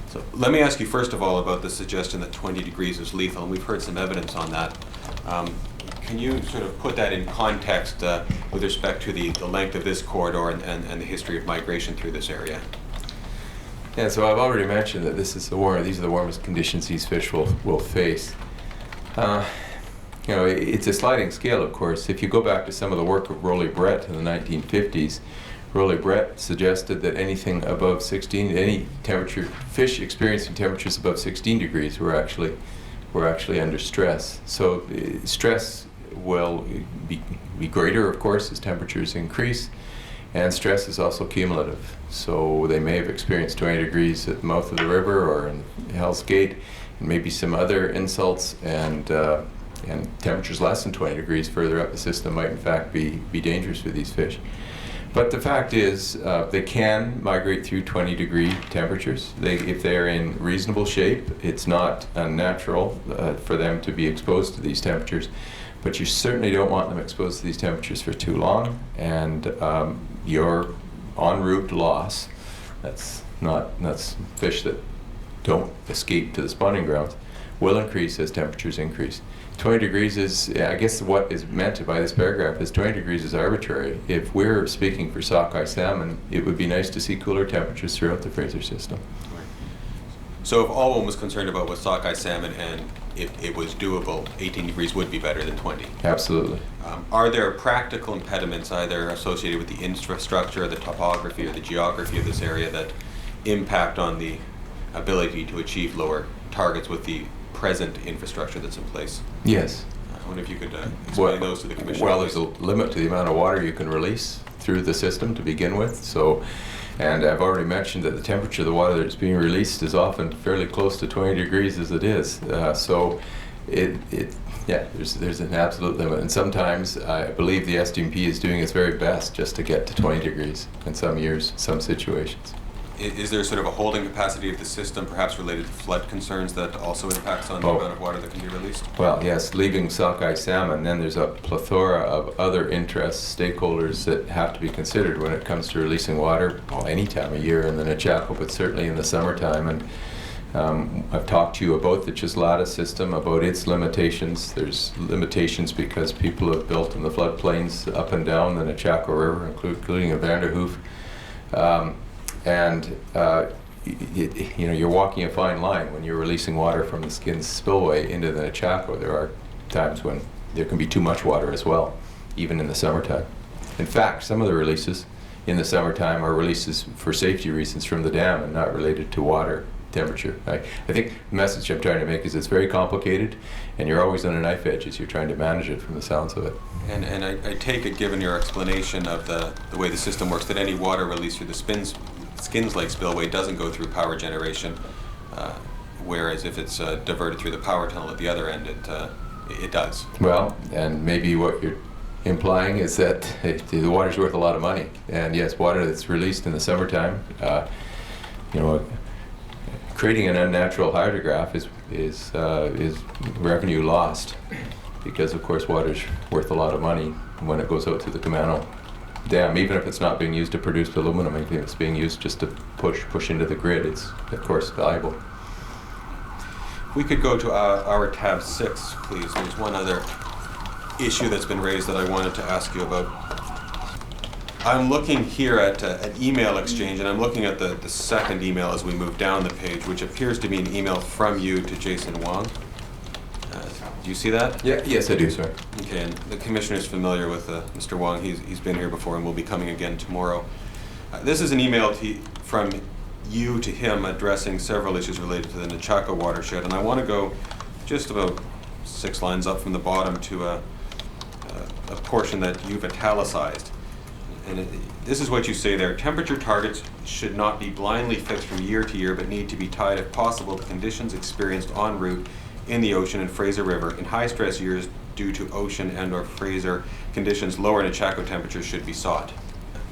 So let me ask you first of all about the suggestion that 20 degrees is lethal, and we've heard some evidence on that. Can you sort of put that in context with respect to the length of this corridor and the history of migration through this area? Yeah, so I've already mentioned that these are the warmest conditions these fish will face. It's a sliding scale, of course. If you go back to some of the work of Rolly Brett in the 1950s, Rolly Brett suggested that anything above 16, any temperature, fish experiencing temperatures above 16 degrees were actually under stress. So stress will be greater, of course, as temperatures increase, and stress is also cumulative. So they may have experienced 20 degrees at the mouth of the river or in Hell's Gate, and maybe some other insults, and temperatures less than 20 degrees further up the system might in fact be dangerous for these fish. But the fact is, they can migrate through 20-degree temperatures. If they're in reasonable shape, it's not unnatural for them to be exposed to these temperatures. But you certainly don't want them exposed to these temperatures for too long, and your en route loss, that's fish that don't escape to the spawning grounds, will increase as temperatures increase. 20 degrees is, I guess what is meant by this paragraph is 20 degrees is arbitrary. If we're speaking for sockeye salmon, it would be nice to see cooler temperatures throughout the Fraser system. So if all one was concerned about was sockeye salmon and if it was doable, 18 degrees would be better than 20. Absolutely. Are there practical impediments either associated with the infrastructure, the topography, or the geography of this area that impact on the ability to achieve lower targets with the present infrastructure that's in place? Yes. I wonder if you could explain those to the Commissioner. Well, there's a limit to the amount of water you can release through the system to begin with. So, and I've already mentioned that the temperature of the water that's being released is often fairly close to 20 degrees as it is. So, there's an absolute limit. And sometimes I believe the SDMP is doing its very best just to get to 20 degrees in some years, some situations. Is there sort of a holding capacity of the system, perhaps related to flood concerns, that also impacts on the amount of water that can be released? Well, yes, leaving sockeye salmon, then there's a plethora of other interests, stakeholders that have to be considered when it comes to releasing water, well, any time of year in the Nechako, but certainly in the summertime. And I've talked to you about the Chislata system, about its limitations. There's limitations because people have built in the floodplains up and down the Nechako River, including in Vanderhoof. You're walking a fine line when you're releasing water from the Skins spillway into the Nechako. There are times when there can be too much water as well, even in the summertime. In fact, some of the releases in the summertime are releases for safety reasons from the dam and not related to water temperature. I think the message I'm trying to make is it's very complicated, and you're always on a knife edge as you're trying to manage it from the sounds of it. And I take it, given your explanation of the way the system works, that any water released through the Skins Lake spillway doesn't go through power generation, whereas if it's diverted through the power tunnel at the other end, it does. Well, and maybe what you're implying is that the water's worth a lot of money. And yes, water that's released in the summertime, creating an unnatural hydrograph is revenue lost, because of course water's worth a lot of money when it goes out to the Camano Dam, even if it's not being used to produce aluminum. If it's being used just to push into the grid, it's of course valuable. We could go to our tab 6, please. There's one other issue that's been raised that I wanted to ask you about. I'm looking here at an email exchange, and I'm looking at the second email as we move down the page, which appears to be an email from you to Jason Wong. Do you see that? Yeah. Yes, I do, sir. Okay, and the Commissioner is familiar with Mr. Wong. He's been here before and will be coming again tomorrow. This is an email from you to him addressing several issues related to the Nechako watershed, and I want to go just about 6 lines up from the bottom to a portion that you've italicized. And this is what you say there: temperature targets should not be blindly fixed from year to year, but need to be tied, if possible, to conditions experienced en route in the ocean and Fraser River. In high stress years, due to ocean and or Fraser conditions, lower Nechako temperatures should be sought.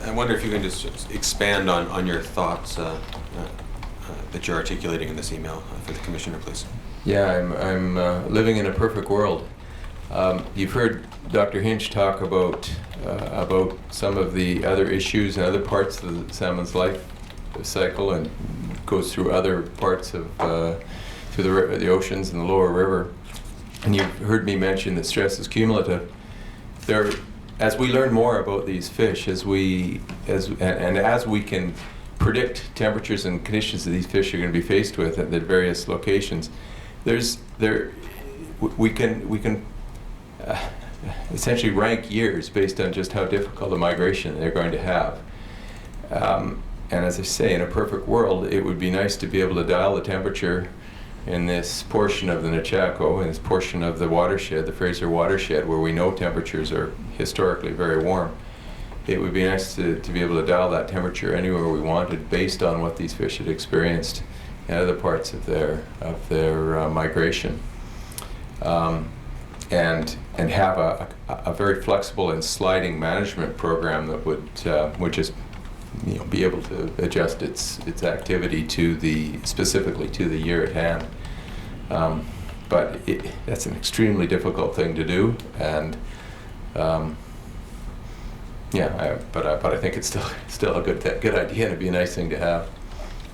I wonder if you can just expand on your thoughts that you're articulating in this email for the Commissioner, please. Yeah, I'm living in a perfect world. You've heard Dr. Hinch talk about some of the other issues and other parts of the salmon's life cycle, and goes through other parts of through the oceans and the lower river. And you've heard me mention that stress is cumulative. As we learn more about these fish, as we can predict temperatures and conditions that these fish are going to be faced with at the various locations, we can essentially rank years based on just how difficult a migration they're going to have. And as I say, in a perfect world, it would be nice to be able to dial the temperature in this portion of the Nechako, in this portion of the watershed, the Fraser watershed, where we know temperatures are historically very warm. It would be nice to be able to dial that temperature anywhere we wanted based on what these fish had experienced in other parts of their migration. and have a very flexible and sliding management program that would just be able to adjust its activity specifically to the year at hand. But that's an extremely difficult thing to do, and but I think it's still a good idea, and it'd be a nice thing to have.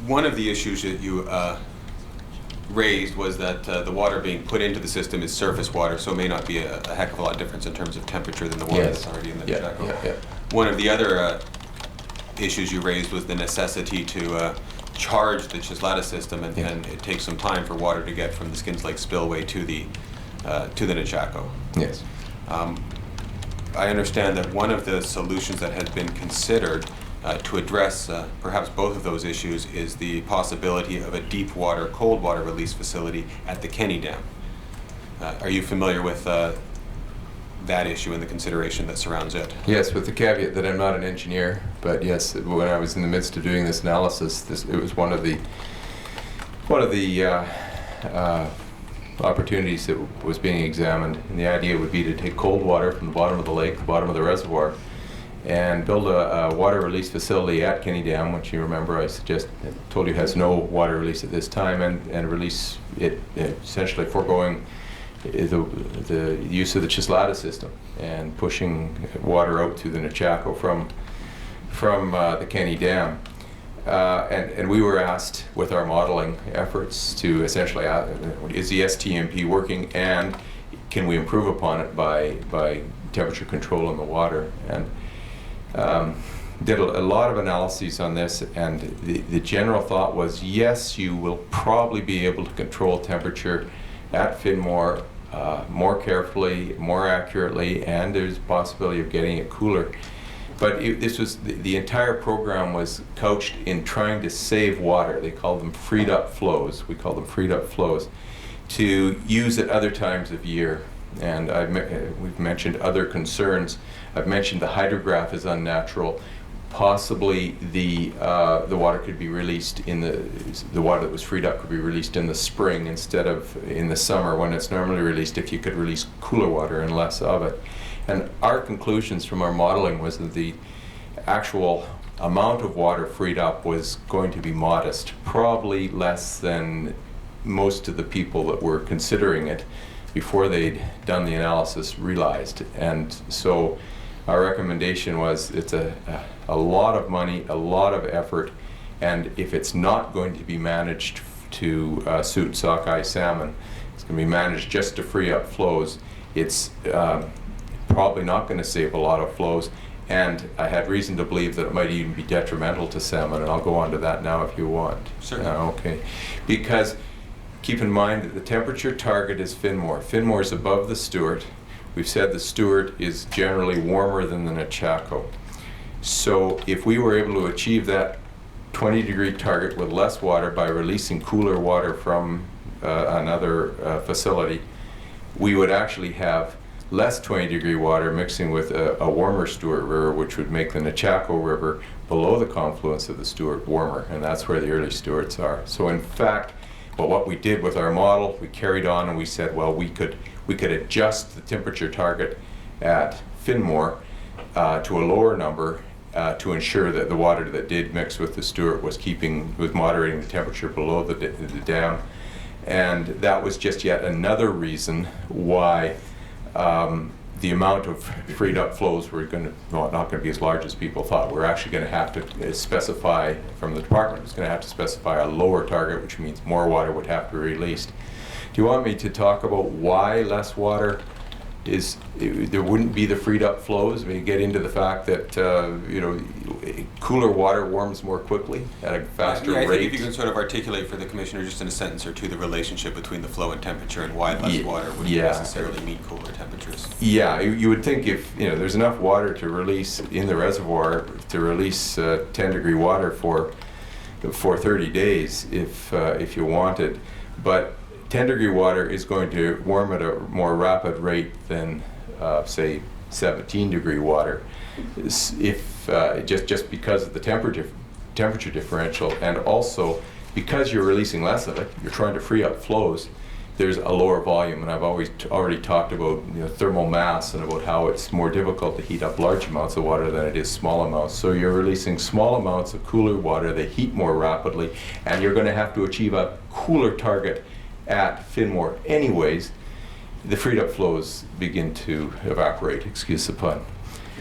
One of the issues that you raised was that the water being put into the system is surface water, so it may not be a heck of a lot difference in terms of temperature than the water Yes. that's already in the Yeah, Chaco. yeah. One of the other issues you raised was the necessity to charge the Chislata system, and, Yeah. and it takes some time for water to get from the Skins Lake spillway to the Nechako. Yes. I understand that one of the solutions that has been considered to address perhaps both of those issues is the possibility of a deep water, cold water release facility at the Kenny Dam. Are you familiar with that issue and the consideration that surrounds it? Yes, with the caveat that I'm not an engineer, but yes, when I was in the midst of doing this analysis, it was one of the opportunities that was being examined, and the idea would be to take cold water from the bottom of the lake, the bottom of the reservoir, and build a water release facility at Kenny Dam, which you remember I told you has no water release at this time, and release it, essentially foregoing the use of the Chislata system and pushing water out to the Nechako from the Kenny Dam. And we were asked with our modeling efforts to essentially is the STMP working, and can we improve upon it by temperature control in the water? And did a lot of analyses on this, and the general thought was, yes, you will probably be able to control temperature at Finmore more carefully, more accurately, and there's a possibility of getting it cooler. But this was the entire program was couched in trying to save water. They called them freed up flows. We call them freed up flows, to use at other times of year. And we've mentioned other concerns. I've mentioned the hydrograph is unnatural. Possibly the water could be released in the water that was freed up could be released in the spring instead of in the summer when it's normally released, if you could release cooler water and less of it. And our conclusions from our modeling was that the actual amount of water freed up was going to be modest, probably less than most of the people that were considering it before they'd done the analysis realized. And so our recommendation was it's a lot of money, a lot of effort, and if it's not going to be managed to suit sockeye salmon, it's going to be managed just to free up flows. It's probably not going to save a lot of flows, and I had reason to believe that it might even be detrimental to salmon, and I'll go on to that now if you want. Certainly. Okay. Because keep in mind that the temperature target is Finmore. Finmore is above the Stewart. We've said the Stewart is generally warmer than the Nechako. So if we were able to achieve that 20-degree target with less water by releasing cooler water from another facility, we would actually have less 20-degree water mixing with a warmer Stewart River, which would make the Nechako River below the confluence of the Stewart warmer, and that's where the early Stewarts are. So in fact, what we did with our model, we carried on and we said, well, we could adjust the temperature target at Finmore to a lower number to ensure that the water that did mix with the Stewart was moderating the temperature below the dam. And that was just yet another reason why the amount of freed up flows were not going to be as large as people thought. We're actually going to have to specify, from the department, it's going to have to specify a lower target, which means more water would have to be released. Do you want me to talk about why less water there wouldn't be the freed up flows? We get into the fact that cooler water warms more quickly at a faster I rate. think if you can sort of articulate for the Commissioner just in a sentence or two the relationship between the flow and temperature and why less water wouldn't necessarily mean cooler temperatures. Yeah, you would think if there's enough water to release in the reservoir to release 10-degree water for 30 days if you wanted, but 10-degree water is going to warm at a more rapid rate than, say, 17-degree water. If just because of the temperature differential, and also because you're releasing less of it, you're trying to free up flows. there's a lower volume, and I've already talked about thermal mass and about how it's more difficult to heat up large amounts of water than it is small amounts. So you're releasing small amounts of cooler water, they heat more rapidly, and you're going to have to achieve a cooler target at Finmore anyways. The freed up flows begin to evaporate, excuse the pun.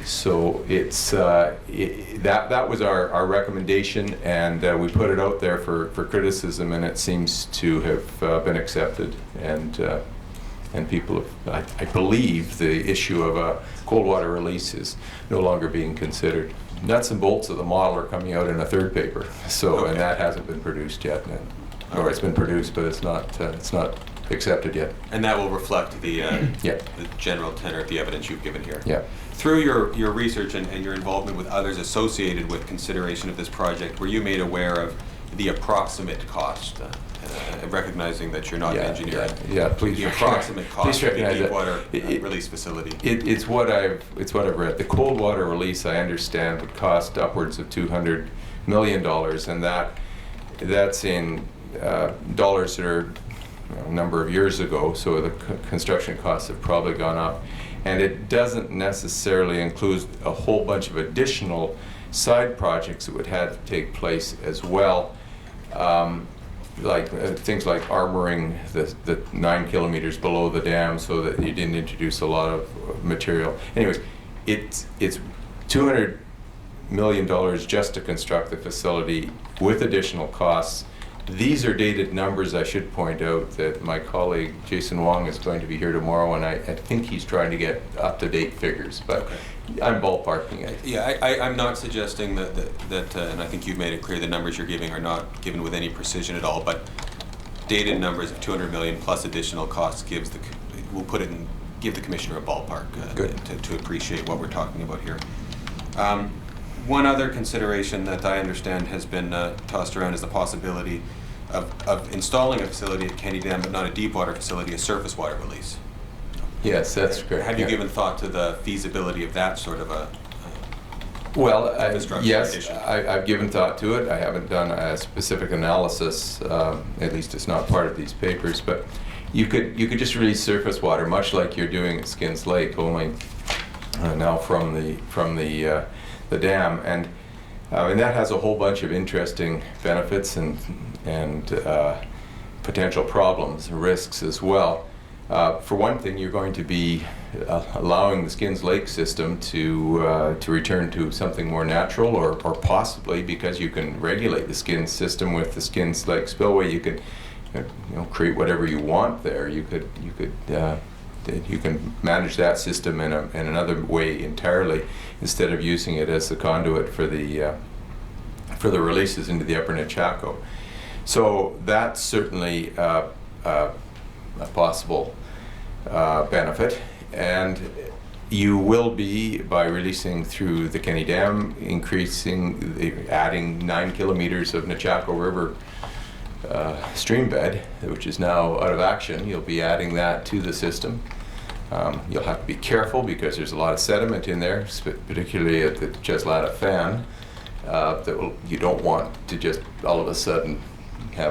So it's that was our recommendation, and we put it out there for criticism, and it seems to have been accepted, and people have, I believe the issue of a cold water release is no longer being considered. Nuts and bolts of the model are coming out in a third paper, so Okay. and that hasn't been produced yet, or it's been produced, but it's not accepted yet. And that will reflect the Yeah. the general tenor of the evidence you've given here. Yeah. Through your research and your involvement with others associated with consideration of this project, were you made aware of the approximate cost, recognizing that you're not an engineer? Yeah, please. The approximate cost Please of the recognize deep that. water It- release facility? It's what I've read. The cold water release, I understand, would cost upwards of $200 million, and that's in dollars that are a number of years ago. So the construction costs have probably gone up, and it doesn't necessarily include a whole bunch of additional side projects that would have to take place as well. Like things like armoring the 9 kilometers below the dam so that you didn't introduce a lot of material. Anyways, it's $200 million just to construct the facility with additional costs. These are dated numbers. I should point out that my colleague Jason Wong is going to be here tomorrow, and I think he's trying to get up-to-date figures, but Okay. I'm ballparking it. Yeah, I'm not suggesting that, and I think you've made it clear the numbers you're giving are not given with any precision at all, but dated numbers of 200 million plus additional costs give the commissioner a ballpark Good. to appreciate what we're talking about here. One other consideration that I understand has been tossed around is the possibility of installing a facility at Kenny Dam, but not a deep water facility, a surface water release. Yes, that's correct. Have you yeah. given thought to the feasibility of that sort of a Well, infrastructure yes, addition? I've given thought to it. I haven't done a specific analysis, at least it's not part of these papers, but you could just release surface water, much like you're doing at Skins Lake, only now from the dam, and that has a whole bunch of interesting benefits and potential problems and risks as well. For one thing, you're going to be allowing the Skins Lake system to return to something more natural, or possibly, because you can regulate the Skins system with the Skins Lake spillway, you could create whatever you want there. You can manage that system in another way entirely, instead of using it as the conduit for the releases into the Upper Nechako. So that's certainly a possible benefit, and you will be, by releasing through the Kenny Dam, adding 9 kilometers of Nechako River stream bed, which is now out of action. You'll be adding that to the system. You'll have to be careful because there's a lot of sediment in there, particularly at the Cheslata fan, you don't want to just all of a sudden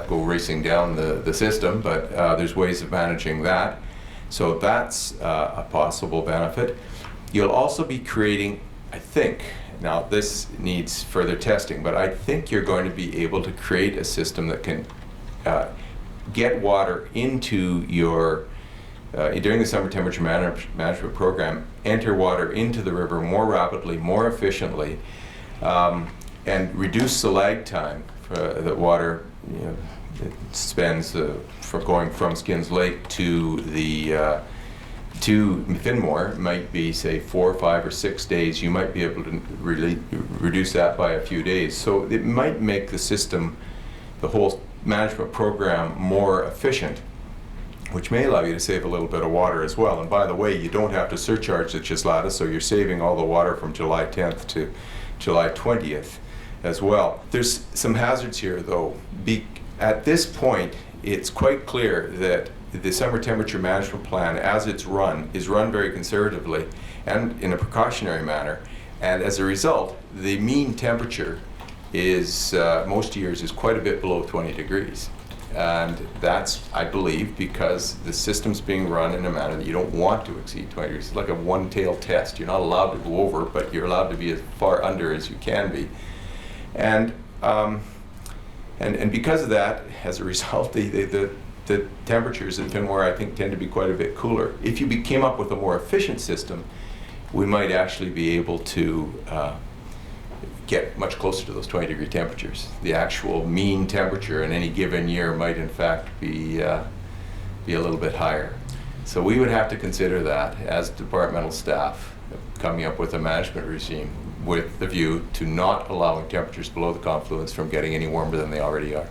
go racing down the system, but there's ways of managing that. So that's a possible benefit. You'll also be creating, I think, now this needs further testing, but I think you're going to be able to create a system that can get water into your, during the summer temperature management program, enter water into the river more rapidly, more efficiently, and reduce the lag time that water it spends for going from Skins Lake to the to Finmore. Might be, say, 4, 5, or 6 days. You might be able to reduce that by a few days. So it might make the system, the whole management program, more efficient, which may allow you to save a little bit of water as well. And by the way, you don't have to surcharge the Cheslata, so you're saving all the water from July 10th to July 20th as well. There's some hazards here, though. At this point, it's quite clear that the summer temperature management plan, as it's run, is run very conservatively and in a precautionary manner. And as a result, the mean temperature is, most years, is quite a bit below 20 degrees. And that's, I believe, because the system's being run in a manner that you don't want to exceed 20 degrees. It's like a one-tail test. You're not allowed to go over, but you're allowed to be as far under as you can be. And because of that, as a result, the temperatures at Finmore, I think, tend to be quite a bit cooler. If you came up with a more efficient system, we might actually be able to get much closer to those 20-degree temperatures. The actual mean temperature in any given year might, in fact, be a little bit higher. So we would have to consider that as departmental staff, coming up with a management regime with the view to not allowing temperatures below the confluence from getting any warmer than they already are.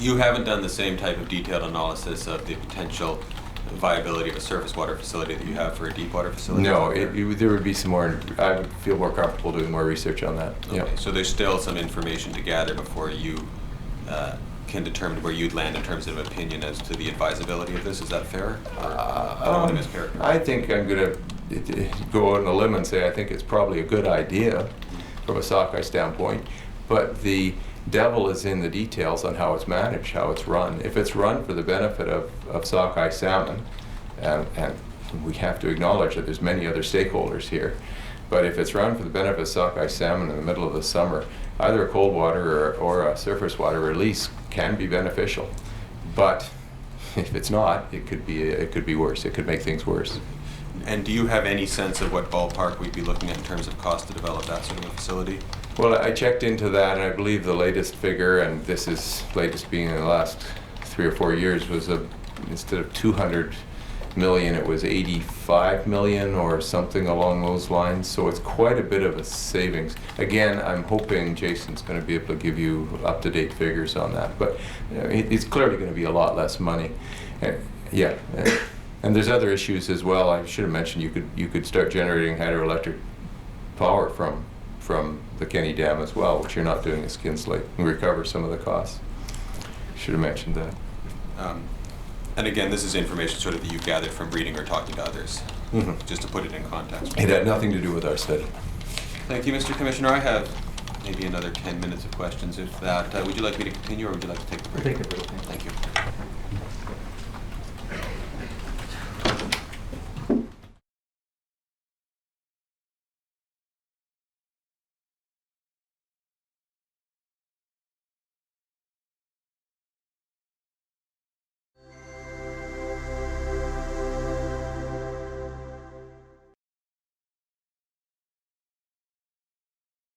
You haven't done the same type of detailed analysis of the potential viability of a surface water facility that you have for a deep water facility? No, there would be some more, I would feel more comfortable doing more research on that. Okay, Yeah. so there's still some information to gather before you can determine where you'd land in terms of opinion as to the advisability of this. Is that fair? Or I don't want to mischaracterize. I think I'm going to go on a limb and say I think it's probably a good idea from a sockeye standpoint, but the devil is in the details on how it's managed, how it's run. If it's run for the benefit of sockeye salmon, and we have to acknowledge that there's many other stakeholders here, but if it's run for the benefit of sockeye salmon in the middle of the summer, either a cold water or a surface water release can be beneficial. But if it's not, it could be worse. It could make things worse. And do you have any sense of what ballpark we'd be looking at in terms of cost to develop that sort of a facility? Well, I checked into that, and I believe the latest figure, and this is latest being in the last 3 or 4 years, was instead of 200 million, it was 85 million or something along those lines. So it's quite a bit of a savings. Again, I'm hoping Jason's going to be able to give you up-to-date figures on that, but it's clearly going to be a lot less money. Yeah, and there's other issues as well. I should have mentioned you could start generating hydroelectric power from the Kenny Dam as well, which you're not doing at Skinslake, and recover some of the costs. Should have mentioned that. And again, this is information sort of that you gathered from reading or talking to others, just to put it in context. It had nothing to do with our study. Thank you, Mr. Commissioner. I have maybe another 10 minutes of questions. If that, would you like me to continue, or would you like to take the break? Take a break. Thank you.